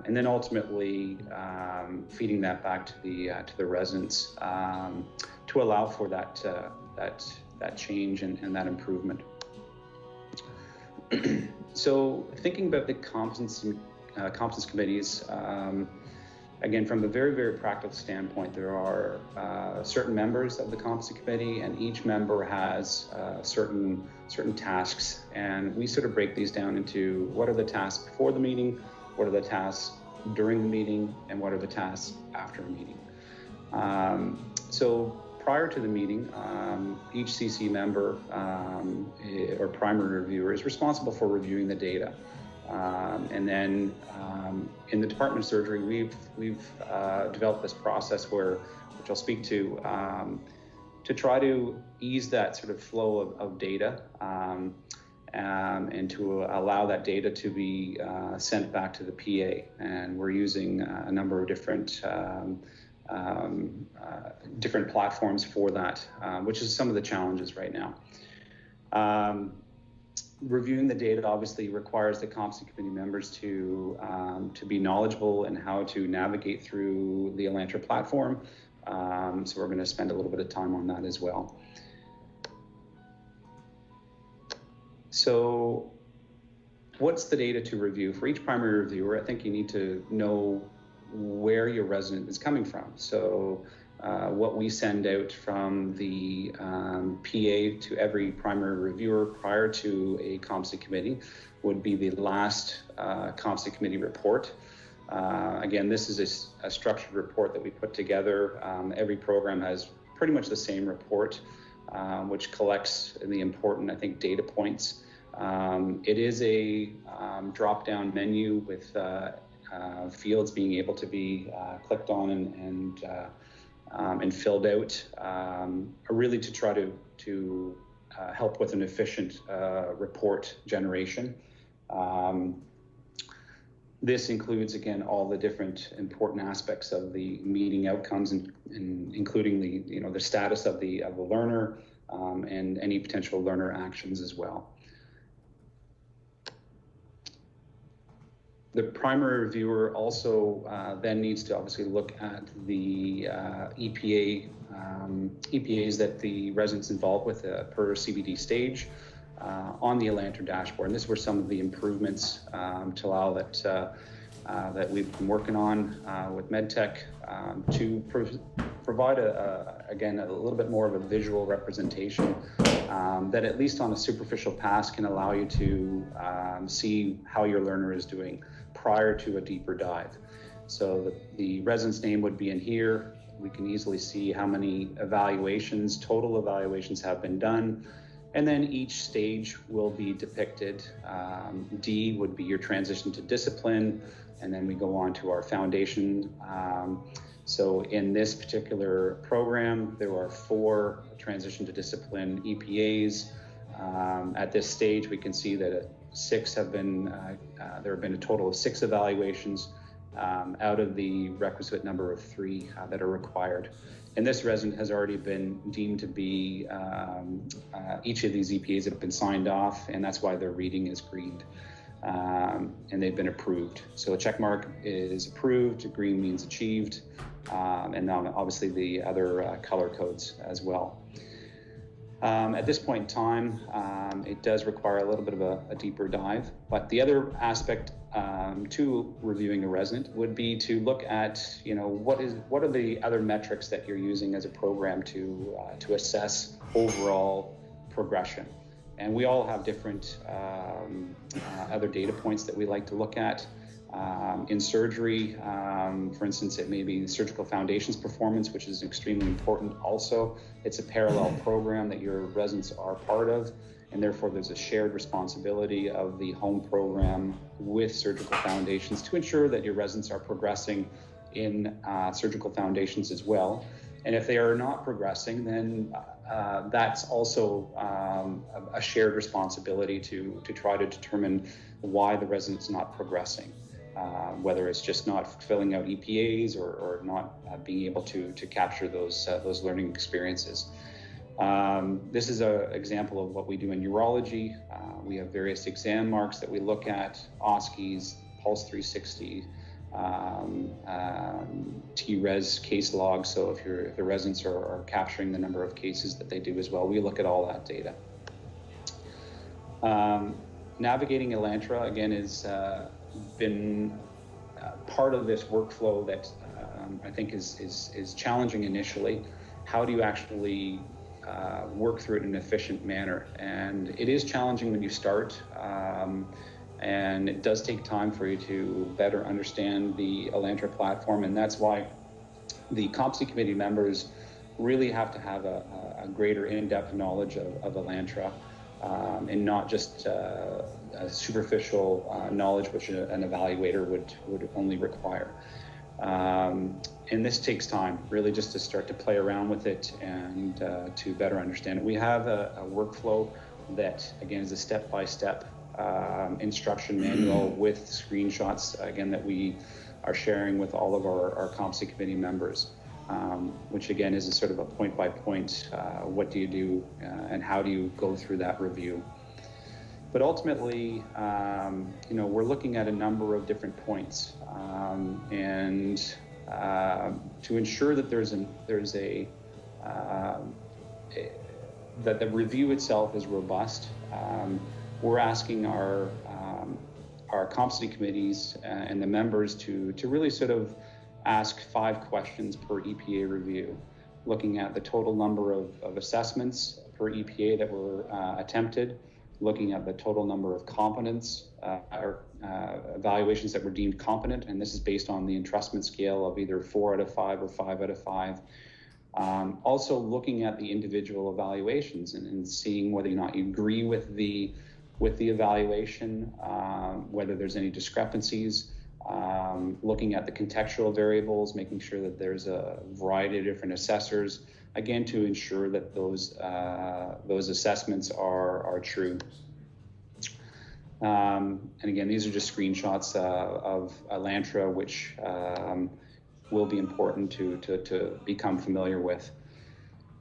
B: and then ultimately feeding that back to the residents to allow for that change and that improvement. So thinking about the competence committees, again, from a very, very practical standpoint, there are certain members of the competency committee, and each member has certain tasks. And we sort of break these down into what are the tasks before the meeting, what are the tasks during the meeting, and what are the tasks after the meeting. So prior to the meeting, each CC member or primary reviewer is responsible for reviewing the data. And then in the Department of Surgery, we've developed this process which I'll speak to try to ease that sort of flow of data and to allow that data to be sent back to the PA. And we're using a number of different platforms for that, which is some of the challenges right now. reviewing the data obviously requires the competency committee members to be knowledgeable in how to navigate through the Elantra platform. So we're going to spend a little bit of time on that as well. So what's the data to review? For each primary reviewer, I think you need to know where your resident is coming from. So what we send out from the PA to every primary reviewer prior to a competency committee would be the last competency committee report. Again, this is a structured report that we put together. Every program has pretty much the same report, which collects the important, I think, data points. It is a drop-down menu with fields being able to be clicked on and filled out, really to try to help with an efficient report generation. This includes, again, all the different important aspects of the meeting outcomes, and including the status of the learner and any potential learner actions as well. The primary reviewer also then needs to obviously look at the EPAs that the residents involved with per CBD stage on the Elantra dashboard. And this were some of the improvements to allow that we've been working on with MedTech to provide, again, a little bit more of a visual representation that at least on a superficial pass can allow you to see how your learner is doing prior to a deeper dive. So the resident's name would be in here. We can easily see how many total evaluations have been done. And then each stage will be depicted. D would be your transition to discipline. And then we go on to our foundation. So in this particular program, there are 4 transition to discipline EPAs. At this stage, we can see that 6 have been, there have been a total of 6 evaluations out of the requisite number of 3 that are required. And this resident has already been deemed to be, each of these EPAs have been signed off, and that's why their reading is greened. And they've been approved. So a check mark is approved, green means achieved, and now obviously the other color codes as well. At this point in time, it does require a little bit of a deeper dive, but the other aspect to reviewing a resident would be to look at, what are the other metrics that you're using as a program to assess overall progression. And we all have different other data points that we like to look at. In surgery, for instance, it may be the surgical foundations performance, which is extremely important also. It's a parallel program that your residents are part of, and therefore there's a shared responsibility of the home program with surgical foundations to ensure that your residents are progressing in surgical foundations as well. And if they are not progressing, then that's also a shared responsibility to try to determine why the resident's not progressing. Whether it's just not filling out EPAs or not being able to capture those learning experiences. This is an example of what we do in urology. We have various exam marks that we look at, OSCEs, Pulse 360, T-Res case logs. So if the residents are capturing the number of cases that they do as well, we look at all that data. Navigating Elantra, again, is been part of this workflow that I think is challenging initially. How do you actually work through it in an efficient manner? And it is challenging when you start, and it does take time for you to better understand the Elantra platform, and that's why the competency committee members really have to have a greater in-depth knowledge of Elantra, and not just a superficial knowledge which an evaluator would only require. And this takes time, really, just to start to play around with it and to better understand it. We have a workflow that, again, is a step-by-step instruction manual with screenshots, again, that we are sharing with all of our competency committee members, which, again, is a sort of a point-by-point, what do you do and how do you go through that review. But ultimately, we're looking at a number of different points, and to ensure that that the review itself is robust, we're asking our competency committees and the members to really sort of ask 5 questions per EPA review, looking at the total number of assessments per EPA that were attempted, looking at the total number of competence or evaluations that were deemed competent, and this is based on the entrustment scale of either 4 out of 5 or 5 out of 5. Also looking at the individual evaluations and seeing whether or not you agree with the evaluation, whether there's any discrepancies, looking at the contextual variables, making sure that there's a variety of different assessors, again, to ensure that those assessments are true. And again, these are just screenshots of Elantra, which will be important to become familiar with.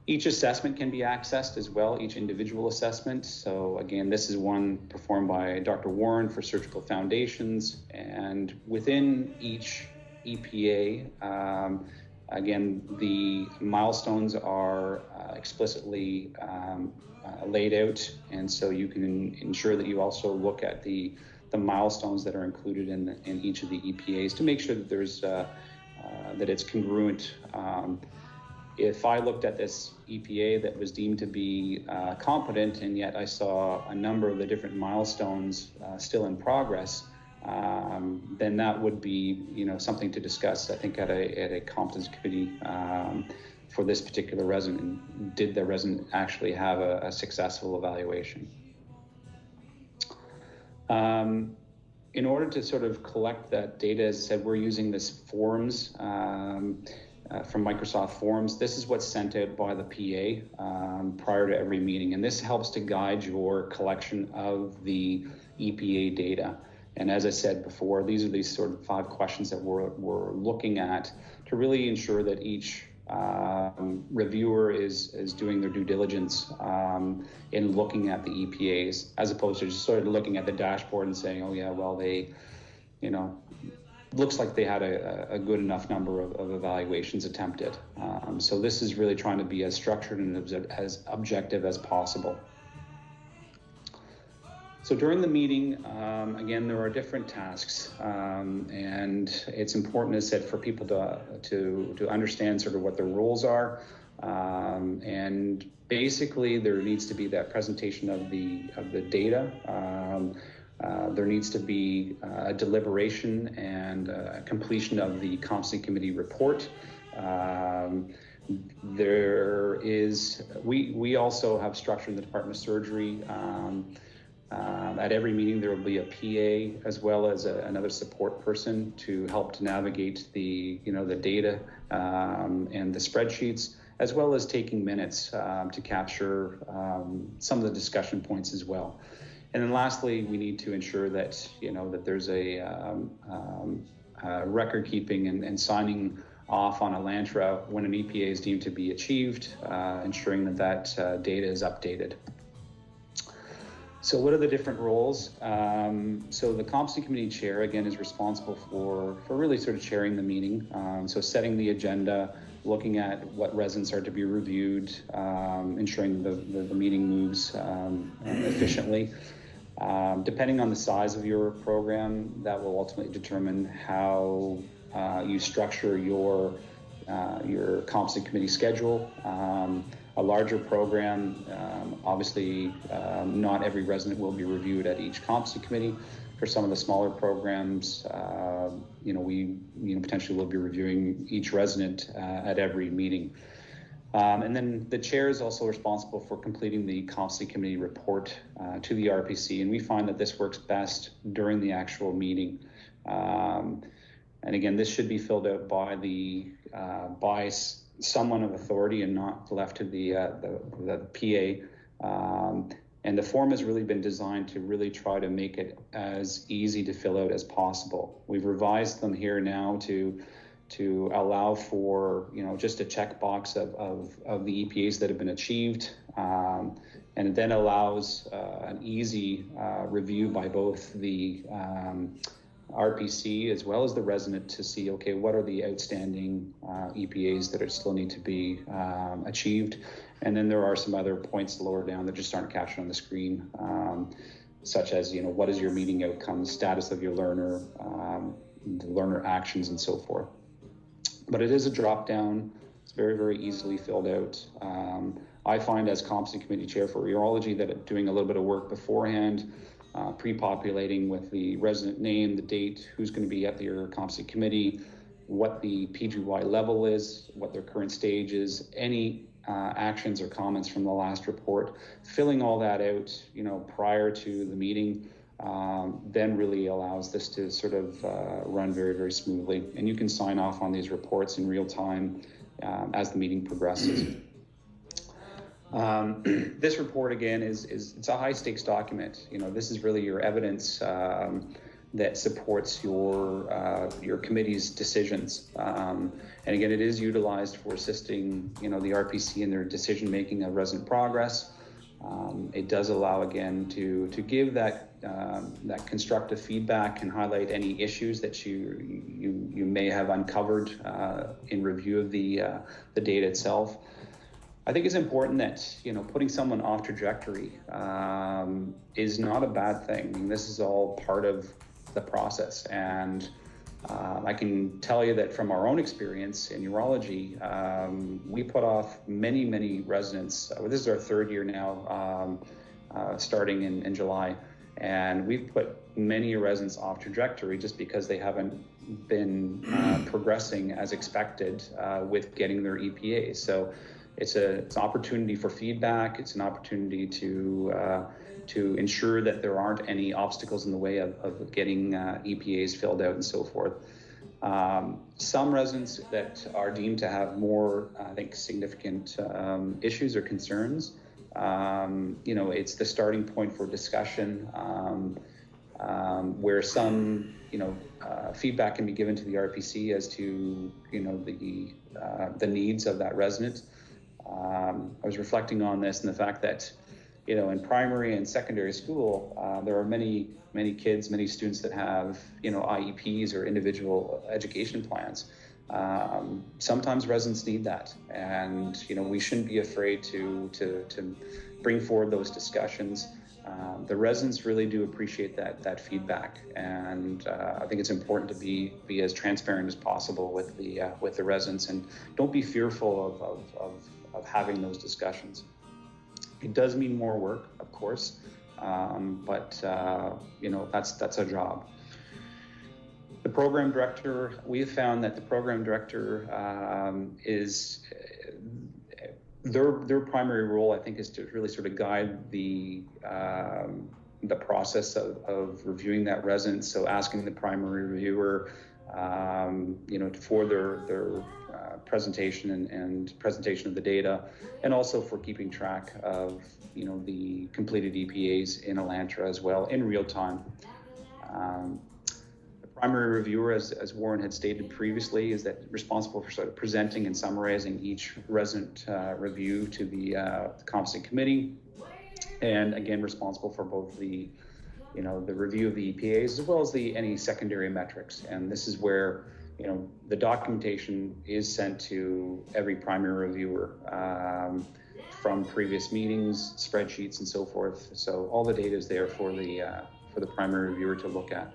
B: Each assessment can be accessed as well, each individual assessment. So again, this is one performed by Dr. Warren for surgical foundations, and within each EPA, again, the milestones are explicitly laid out, and so you can ensure that you also look at the milestones that are included in each of the EPAs to make sure that there's that it's congruent. If I looked at this EPA that was deemed to be competent, and yet I saw a number of the different milestones still in progress, then that would be, something to discuss, I think, at a competence committee for this particular resident. Did the resident actually have a successful evaluation? In order to sort of collect that data, as I said, we're using this forms from Microsoft Forms. This is what's sent out by the PA prior to every meeting, and this helps to guide your collection of the EPA data. And as I said before, these are these sort of 5 questions that we're looking at to really ensure that each reviewer is doing their due diligence in looking at the EPAs, as opposed to just sort of looking at the dashboard and saying, oh yeah, well, they, looks like they had a good enough number of evaluations attempted. So this is really trying to be as structured and as objective as possible. So during the meeting, again, there are different tasks, and it's important, as I said, for people to understand sort of what their roles are, and basically there needs to be that presentation of the data. There needs to be a deliberation and completion of the competency committee report. We also have structure in the Department of Surgery. At every meeting, there will be a PA as well as another support person to help to navigate the data and the spreadsheets, as well as taking minutes to capture some of the discussion points as well. And then lastly, we need to ensure that that there's a record keeping and signing off on Elantra when an EPA is deemed to be achieved, ensuring that data is updated. So what are the different roles? So the competency committee chair, again, is responsible for really sort of chairing the meeting. So setting the agenda, looking at what residents are to be reviewed, ensuring the meeting moves efficiently. Depending on the size of your program, that will ultimately determine how you structure your competency committee schedule. A larger program, obviously, not every resident will be reviewed at each competency committee. For some of the smaller programs, we potentially will be reviewing each resident at every meeting. And then the chair is also responsible for completing the competency committee report to the RPC, and we find that this works best during the actual meeting. And again, this should be filled out by someone of authority and not left to the PA. And the form has really been designed to really try to make it as easy to fill out as possible. We've revised them here now to allow for just a checkbox of the EPAs that have been achieved, and it then allows an easy review by both the RPC as well as the resident to see, okay, what are the outstanding EPAs that still need to be achieved. And then there are some other points lower down that just aren't captured on the screen, such as, what is your meeting outcome, status of your learner, the learner actions, and so forth. But it is a drop down. It's very, very easily filled out. I find as competency committee chair for urology that doing a little bit of work beforehand, pre-populating with the resident name, the date, who's going to be at your competency committee, what the PGY level is, what their current stage is, any actions or comments from the last report, filling all that out, prior to the meeting, then really allows this to sort of run very, very smoothly. And you can sign off on these reports in real time as the meeting progresses. This report again it's a high stakes document. This is really your evidence that supports your committee's decisions. And again, it is utilized for assisting the RPC in their decision making of resident progress. It does allow again to give that constructive feedback and highlight any issues that you may have uncovered in review of the data itself. I think it's important that putting someone off trajectory is not a bad thing. I mean, this is all part of the process, and I can tell you that from our own experience in urology, we put off many residents. This is our third year now, starting in July, and we've put many residents off trajectory just because they haven't been progressing as expected with getting their EPA. So it's an opportunity for feedback. It's an opportunity to ensure that there aren't any obstacles in the way of getting EPAs filled out and so forth. Some residents that are deemed to have more, I think, significant issues or concerns, it's the starting point for discussion where some, feedback can be given to the RPC as to, the needs of that resident. I was reflecting on this and the fact that, in primary and secondary school, there are many kids, many students that have, IEPs or individual education plans. Sometimes residents need that, and we shouldn't be afraid to bring forward those discussions. The residents really do appreciate that feedback, and I think it's important to be as transparent as possible with the residents, and don't be fearful of having those discussions. It does mean more work, of course, but that's a job. The program director, we have found that the program director is their primary role, I think, is to really sort of guide the process of reviewing that resident. So asking the primary reviewer, for their presentation and presentation of the data, and also for keeping track of the completed EPAs in Elantra as well in real time. The primary reviewer, as Warren had stated previously, is that responsible for sort of presenting and summarizing each resident review to the competency committee, and again responsible for both the review of the EPAs as well as any secondary metrics. And this is where the documentation is sent to every primary reviewer from previous meetings, spreadsheets, and so forth. So all the data is there for the primary reviewer to look at.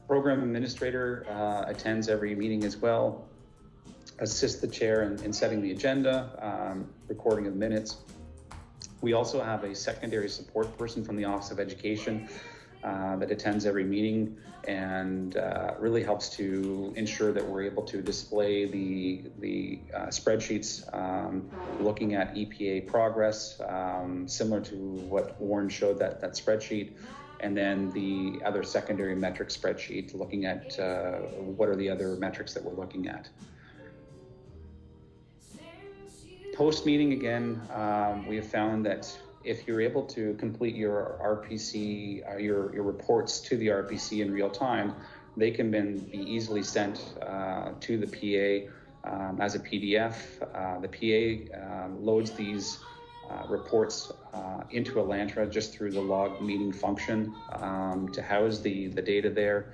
B: Program administrator attends every meeting as well, assists the chair in setting the agenda, recording of minutes. We also have a secondary support person from the Office of Education that attends every meeting and really helps to ensure that we're able to display the spreadsheets, looking at EPA progress, similar to what Warren showed, that spreadsheet, and then the other secondary metric spreadsheet, looking at what are the other metrics that we're looking at. Post-meeting, again, we have found that if you're able to complete your RPC, your reports to the RPC in real time, they can then be easily sent to the PA as a PDF. The PA loads these reports into Elantra just through the log meeting function to house the data there.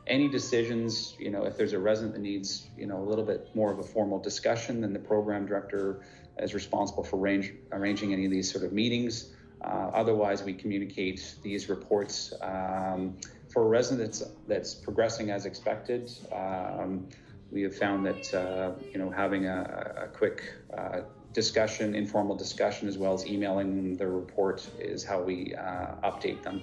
B: Any decisions, if there's a resident that needs, a little bit more of a formal discussion, then the program director is responsible for arranging any of these sort of meetings. Otherwise, we communicate these reports for a resident that's progressing as expected. We have found that, having a quick discussion, informal discussion, as well as emailing them the report is how we update them.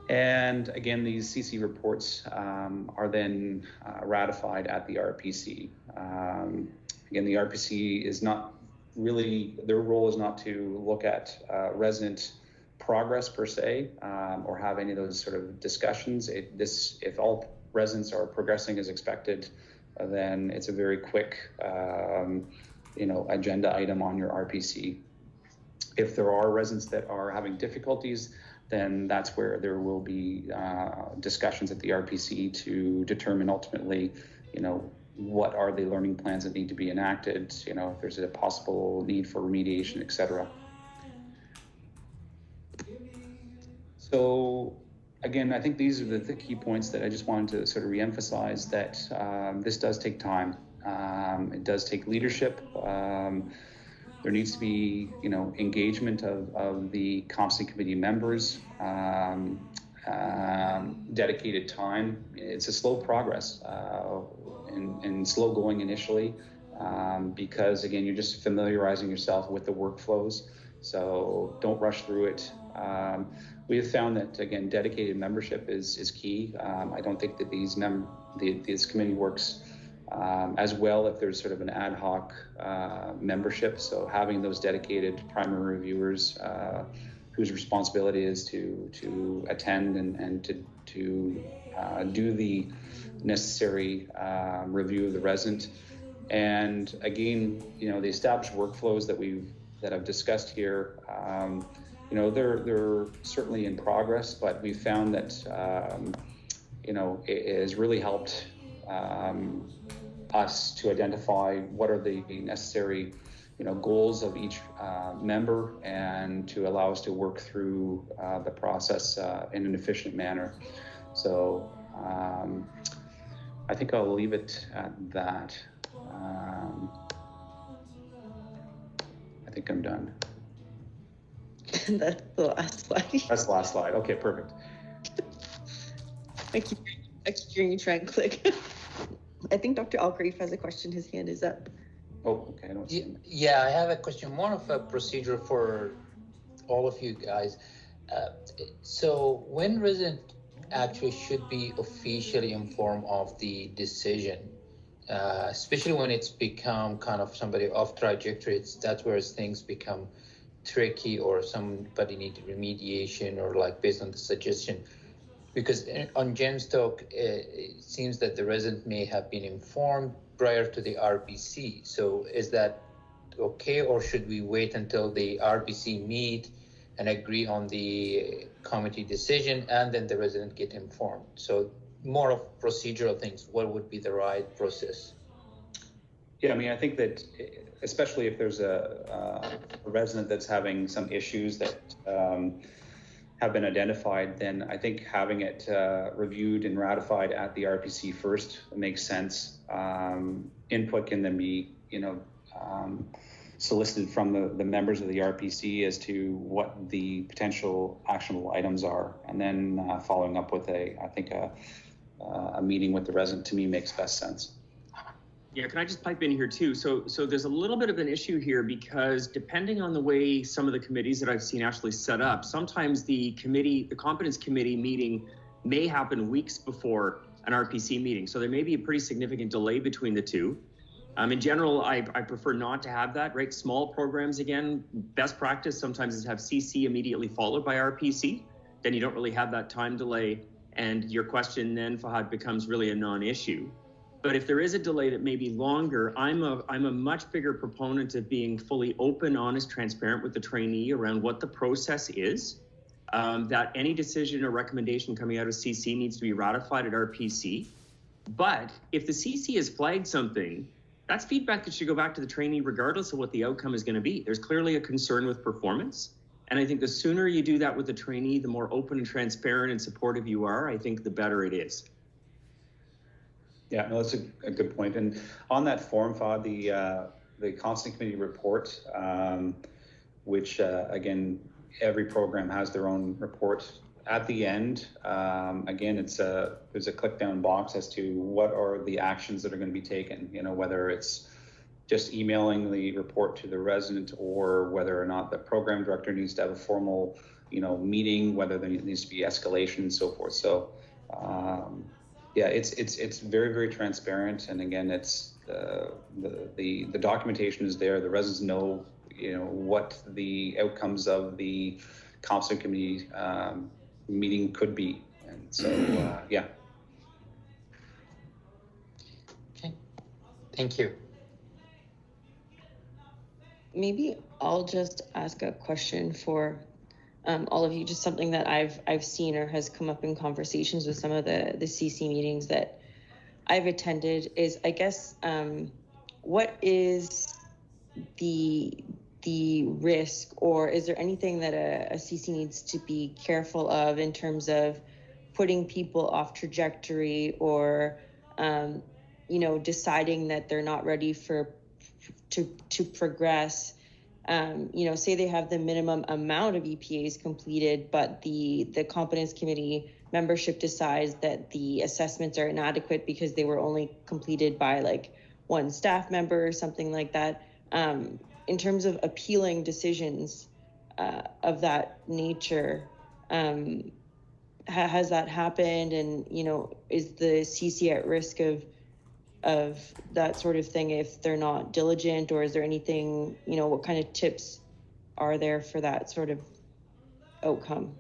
B: And again, these CC reports are then ratified at the RPC. Again, the RPC is not really, their role is not to look at resident progress per se, or have any of those sort of discussions. If all residents are progressing as expected, then it's a very quick, agenda item on your RPC. If there are residents that are having difficulties, then that's where there will be discussions at the RPC to determine ultimately, what are the learning plans that need to be enacted, if there's a possible need for remediation, etc. So again, I think these are the key points that I just wanted to sort of reemphasize, that this does take time. It does take leadership. There needs to be, engagement of the competency committee members, dedicated time. It's a slow progress and slow going initially, because again, you're just familiarizing yourself with the workflows. So don't rush through it. We have found that, again, dedicated membership is key. I don't think that this committee works as well if there's sort of an ad hoc membership. So having those dedicated primary reviewers whose responsibility is to attend and to do the necessary review of the resident. And again, the established workflows that I've discussed here, they're certainly in progress, but we found that it has really helped us to identify what are the necessary goals of each member, and to allow us to work through the process in an efficient manner. So I think I'll leave it at that. I think I'm done.
F: That's the last slide.
B: That's the last slide. Okay, perfect.
F: I keep hearing you try and click. I think Dr. Algrave has a question. His hand is up.
B: Oh, okay. I don't see him.
A: Yeah, I have a question, more of a procedure for all of you guys. So when resident actually should be officially informed of the decision, especially when it's become kind of somebody off trajectory, that's where things become tricky, or somebody needs remediation, or like based on the suggestion. Because on Gemstock, it seems that the resident may have been informed prior to the RPC. So is that okay, or should we wait until the RPC meet and agree on the committee decision, and then the resident get informed? So more of procedural things, what would be the right process?
B: Yeah, I think that especially if there's a resident that's having some issues that have been identified, then I think having it reviewed and ratified at the RPC first makes sense. Input can then be, solicited from the members of the RPC as to what the potential actionable items are, and then following up with a meeting with the resident, to me, makes best sense.
D: Yeah, can I just pipe in here too? So there's a little bit of an issue here, because depending on the way some of the committees that I've seen actually set up, sometimes the competence committee meeting may happen weeks before an RPC meeting. So there may be a pretty significant delay between the two. In general, I prefer not to have that, right? Small programs, again, best practice sometimes is have CC immediately followed by RPC. Then you don't really have that time delay, and your question then, Fahad, becomes really a non-issue. But if there is a delay that may be longer, I'm a much bigger proponent of being fully open, honest, transparent with the trainee around what the process is, that any decision or recommendation coming out of CC needs to be ratified at RPC. But if the CC has flagged something That's feedback that should go back to the trainee regardless of what the outcome is going to be. There's clearly a concern with performance. And I think the sooner you do that with the trainee, the more open and transparent and supportive you are, I think the better it is.
B: Yeah, no, that's a good point. And on that form, Fod, the constant committee report, which again, every program has their own report. At the end, again, there's a click down box as to what are the actions that are going to be taken. You know, whether it's just emailing the report to the resident, or whether or not the program director needs to have a formal, meeting, whether there needs to be escalation and so forth. So, yeah, it's very, very transparent. And again, it's the documentation is there. The residents know, what the outcomes of the constant committee meeting could be. And so, yeah.
A: Okay, thank you.
F: Maybe I'll just ask a question for all of you, just something that I've seen or has come up in conversations with some of the CC meetings that I've attended is, I guess, what is the risk, or is there anything that a CC needs to be careful of in terms of putting people off trajectory, or deciding that they're not ready to progress? Say they have the minimum amount of EPAs completed, but the competence committee membership decides that the assessments are inadequate because they were only completed by like one staff member or something like that. In terms of appealing decisions of that nature, has that happened? And, is the CC at risk of that sort of thing if they're not diligent, or is there anything, what kind of tips are there for that sort of outcome?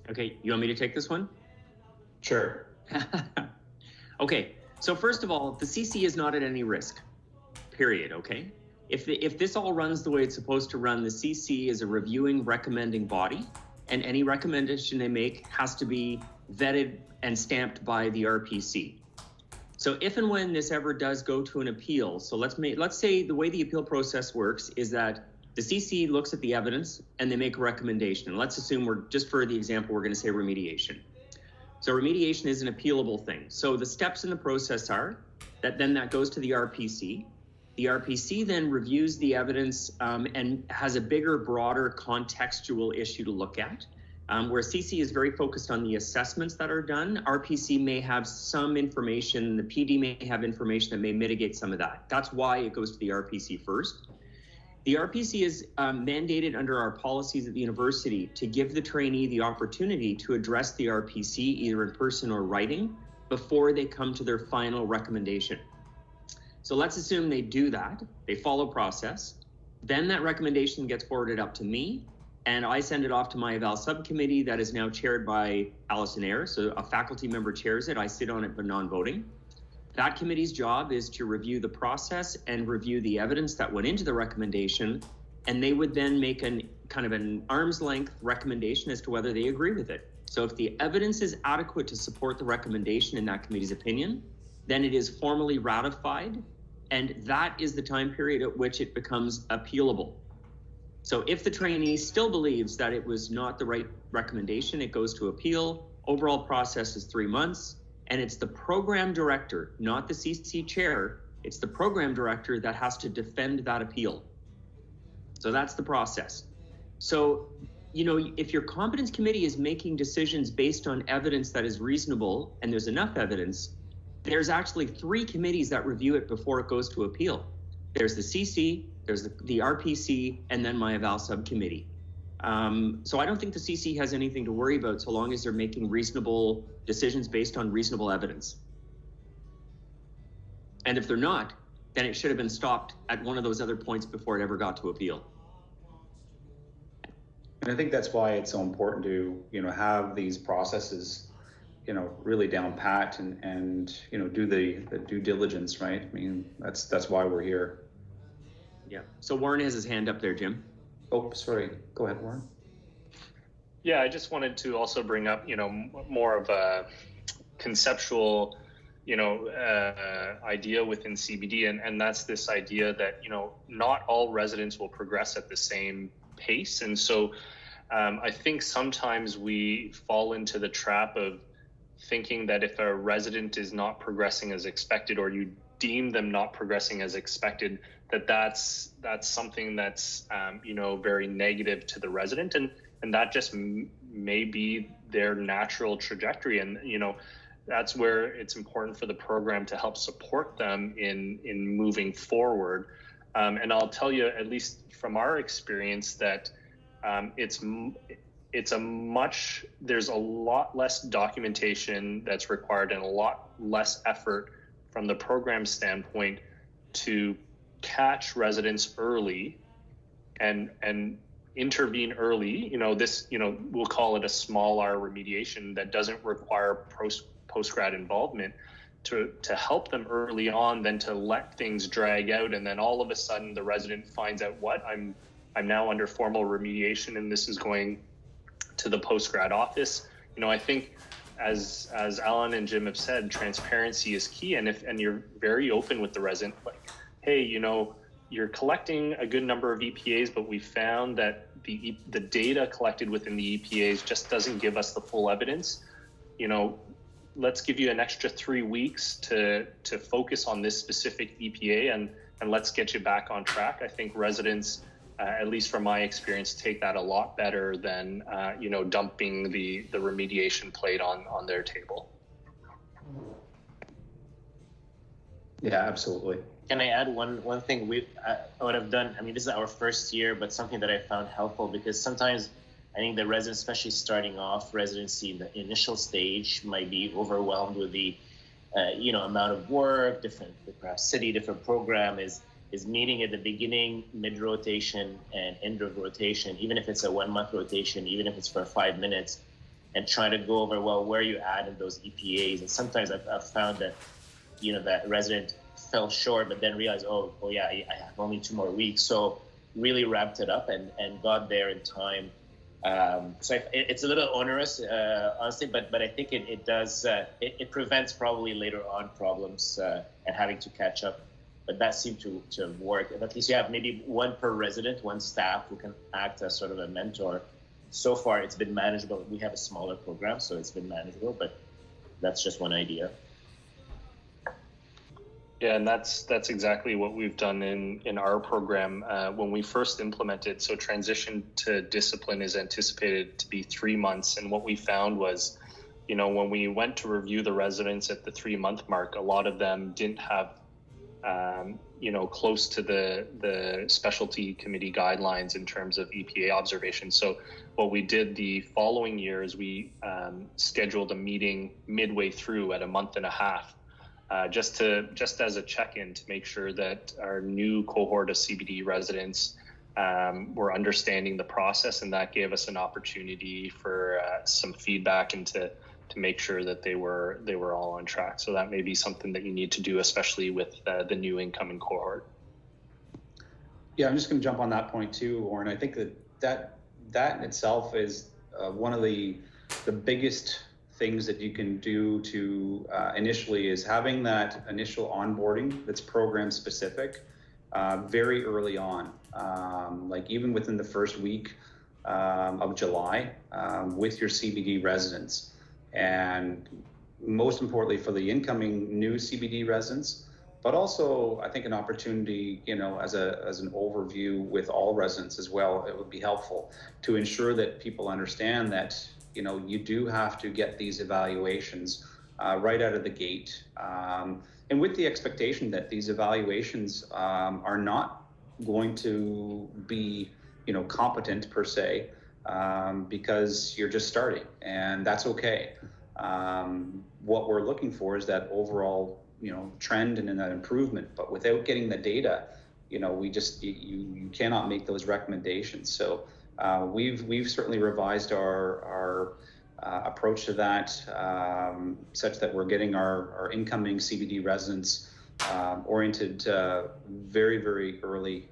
D: Okay, you want me to take this one?
B: Sure.
D: Okay, so first of all, the CC is not at any risk, period, okay? If this all runs the way it's supposed to run, the CC is a reviewing, recommending body, and any recommendation they make has to be vetted and stamped by the RPC. So if and when this ever does go to an appeal, so let's say the way the appeal process works is that the CC looks at the evidence and they make a recommendation. And let's assume just for the example, we're going to say remediation. So remediation is an appealable thing. So the steps in the process are that goes to the RPC. The RPC then reviews the evidence and has a bigger, broader contextual issue to look at. Where CC is very focused on the assessments that are done, RPC may have some information, the PD may have information that may mitigate some of that. That's why it goes to the RPC first. The RPC is mandated under our policies at the university to give the trainee the opportunity to address the RPC either in person or writing before they come to their final recommendation. So let's assume they do that, they follow process, then that recommendation gets forwarded up to me, and I send it off to my eval subcommittee that is now chaired by Alison Ayre. So a faculty member chairs it. I sit on it, but non-voting. That committee's job is to review the process and review the evidence that went into the recommendation. And they would then make an arm's length recommendation as to whether they agree with it. So if the evidence is adequate to support the recommendation in that committee's opinion, then it is formally ratified. And that is the time period at which it becomes appealable. So if the trainee still believes that it was not the right recommendation, it goes to appeal. Overall process is 3 months, and it's the program director, not the CC chair, it's the program director that has to defend that appeal. So that's the process. So, if your competence committee is making decisions based on evidence that is reasonable, and there's enough evidence, there's actually 3 committees that review it before it goes to appeal. There's the CC, there's the RPC, and then my eval subcommittee. So I don't think the CC has anything to worry about so long as they're making reasonable decisions based on reasonable evidence. And if they're not, then it should have been stopped at one of those other points before it ever got to appeal.
B: And I think that's why it's so important to, have these processes, really down pat and do the due diligence, right? I mean, that's why we're here.
D: Yeah. So Warren has his hand up there, Jim.
B: Oh, sorry. Go ahead, Warren.
E: Yeah, I just wanted to also bring up, more of a conceptual idea within CBD, and that's this idea that not all residents will progress at the same pace, and so I think sometimes we fall into the trap of thinking that if a resident is not progressing as expected, or you deem them not progressing as expected, that's something that's very negative to the resident, and that just may be their natural trajectory, and that's where it's important for the program to help support them in moving forward. And I'll tell you, at least from our experience, that there's a lot less documentation that's required and a lot less effort from the program standpoint to catch residents early and intervene early. We'll call it a small R remediation that doesn't require post-grad involvement, to help them early on than to let things drag out, and then all of a sudden the resident finds out, I'm now under formal remediation and this is going to the post-grad office. I think as Alan and Jim have said, transparency is key, and you're very open with the resident, like, hey, you're collecting a good number of EPAs, but we found that the data collected within the EPAs just doesn't give us the full evidence. Let's give you an extra 3 weeks to focus on this specific EPA, and let's get you back on track. I think residents, at least from my experience, take that a lot better than dumping the remediation plate on their table.
B: Yeah, absolutely.
C: Can I add one thing I would have done? I mean, this is our first year, but something that I found helpful, because sometimes I think the residents, especially starting off residency in the initial stage, might be overwhelmed with the amount of work, different program is meeting at the beginning, mid-rotation, and end of rotation, even if it's a 1 month rotation, even if it's for 5 minutes, and trying to go over, where you add in those EPAs. And sometimes I've found that, that resident fell short, but then realized, I have only 2 more weeks. So really ramped it up and got there in time. So it's a little onerous, honestly, but I think it does, it prevents probably later on problems and having to catch up. But that seemed to work. And at least you have maybe one per resident, one staff who can act as sort of a mentor. So far, it's been manageable. We have a smaller program, so it's been manageable, but that's just one idea.
E: Yeah, and that's exactly what we've done in our program when we first implemented. So transition to discipline is anticipated to be 3 months, and what we found was, when we went to review the residents at the 3 month mark, a lot of them didn't have close to the specialty committee guidelines in terms of EPA observations. So what we did the following year is we scheduled a meeting midway through at a month and a half, just as a check-in to make sure that our new cohort of CBD residents were understanding the process, and that gave us an opportunity for some feedback and to make sure that they were all on track. So that may be something that you need to do, especially with the new incoming cohort.
B: Yeah, I'm just going to jump on that point too, Warren. I think that in itself is one of the biggest things that you can do to initially is having that initial onboarding that's program specific very early on, like even within the first week of July with your CBD residents. And most importantly for the incoming new CBD residents, but also I think an opportunity, as an overview with all residents as well, it would be helpful to ensure that people understand that, you do have to get these evaluations right out of the gate. And with the expectation that these evaluations are not going to be, competent per se, because you're just starting, and that's okay. What we're looking for is that overall, trend and in that improvement, but without getting the data, you cannot make those recommendations. So we've certainly revised our approach to that, such that we're getting our incoming CBD residents oriented very, very early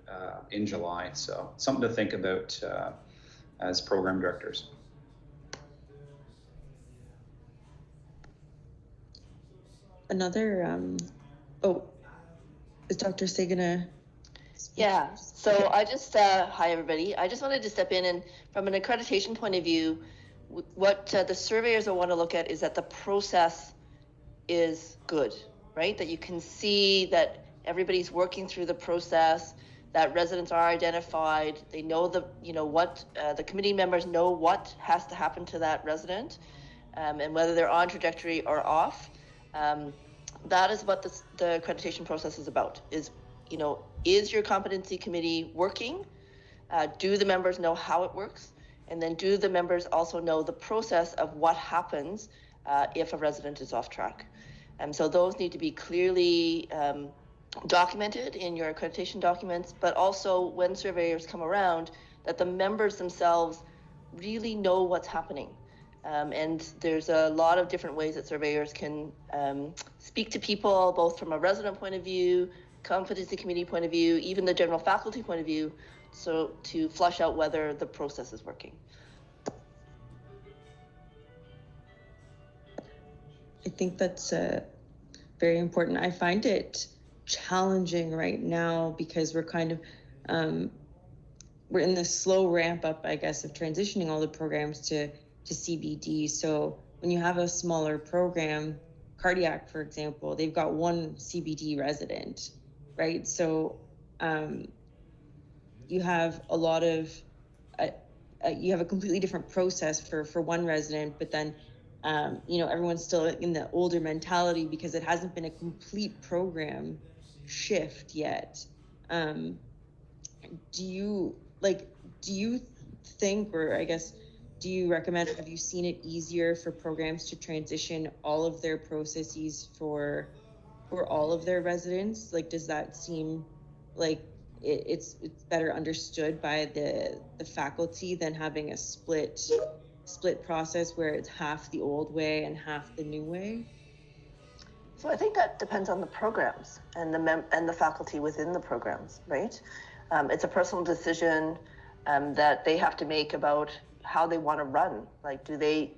B: in July. So something to think about as program directors.
F: another, oh, is Dr. Say gonna?
G: Yeah, so I just, hi everybody. I just wanted to step in and from an accreditation point of view, what the surveyors will want to look at is that the process is good, right? That you can see that everybody's working through the process, that residents are identified, they know what the committee members know what has to happen to that resident, and whether they're on trajectory or off. That is what the accreditation process is about, is your competency committee working? Do the members know how it works? And then do the members also know the process of what happens if a resident is off track? So those need to be clearly documented in your accreditation documents, but also when surveyors come around, that the members themselves really know what's happening. And there's a lot of different ways that surveyors can speak to people, both from a resident point of view, competency committee point of view, even the general faculty point of view, so to flush out whether the process is working.
F: I think that's very important. I find it challenging right now because we're kind of we're in the slow ramp up, I guess, of transitioning all the programs to CBD. So when you have a smaller program, cardiac, for example, they've got one CBD resident, right? So you have a lot of you have a completely different process for one resident, but then everyone's still in the older mentality because it hasn't been a complete program shift yet. Do you think, or I guess, do you recommend, have you seen it easier for programs to transition all of their processes for all of their residents? Like, does that seem like it's better understood by the faculty than having a split process where it's half the old way and half the new way?
G: So I think that depends on the programs and the faculty within the programs, right? It's a personal decision that they have to make about how they want to run. Like, do they,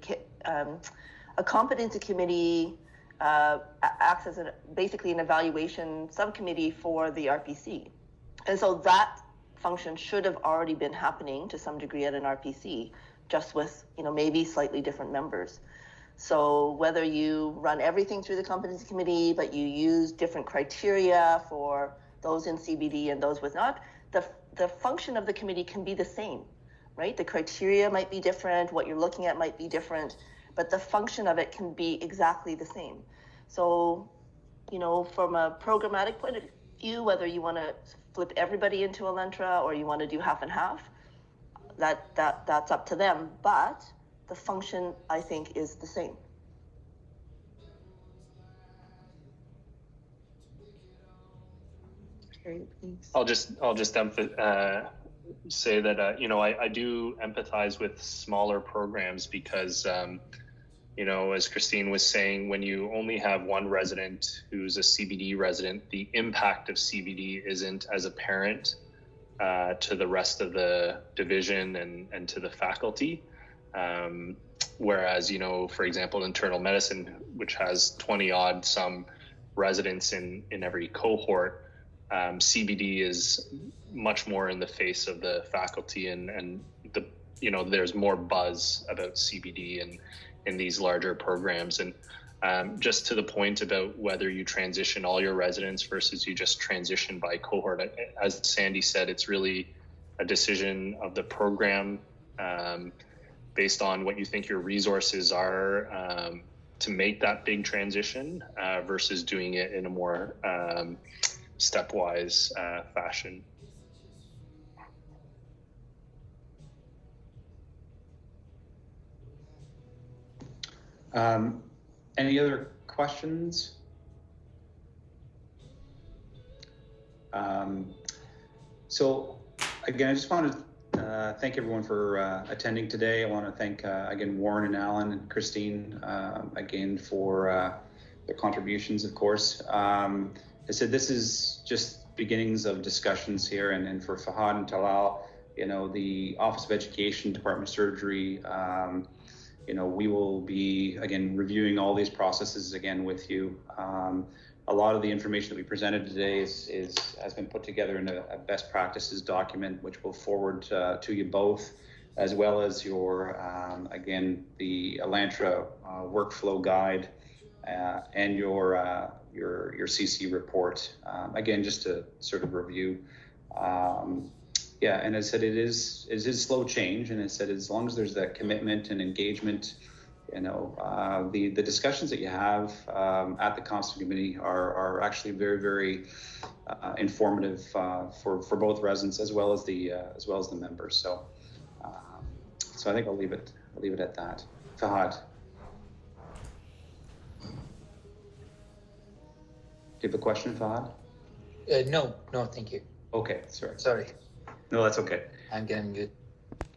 G: a competency committee acts as basically an evaluation subcommittee for the RPC. And so that function should have already been happening to some degree at an RPC, just with, maybe slightly different members. So whether you run everything through the competency committee, but you use different criteria for those in CBD and those with not, the function of the committee can be the same, right? The criteria might be different, what you're looking at might be different, but the function of it can be exactly the same. So, from a programmatic point of view, whether you want to flip everybody into Elentra or you want to do half and half, that's up to them. But the function, I think, is the same.
F: Great, thanks.
E: I'll just say that I do empathize with smaller programs because as Christine was saying, when you only have one resident who's a CBD resident, the impact of CBD isn't as apparent to the rest of the division and to the faculty. Whereas, for example, internal medicine, which has 20 odd some residents in every cohort, CBD is much more in the face of the faculty and there's more buzz about CBD in these larger programs. And just to the point about whether you transition all your residents versus you just transition by cohort, as Sandy said, it's really a decision of the program based on what you think your resources are to make that big transition versus doing it in a more stepwise fashion.
B: Any other questions? So again, I just want to thank everyone for attending today. I want to thank again Warren and Alan and Christine again for their contributions, of course. I said this is just beginnings of discussions here, and for Fahad and Talal, the Office of Education, Department of Surgery, we will be, again, reviewing all these processes again with you. A lot of the information that we presented today has been put together in a best practices document, which we'll forward to you both, as well as your, again, the Elantra workflow guide and your CC report. Again, just to sort of review. Yeah, and as I said, it is slow change, and as I said, as long as there's that commitment and engagement, the discussions that you have at the constant committee are actually very, very informative for both residents as well as the members. So I think I'll leave it at that. Fahad, do you have a question, Fahad?
A: No, thank you.
B: Okay, sorry.
A: Sorry.
B: No, that's okay.
A: I'm getting good.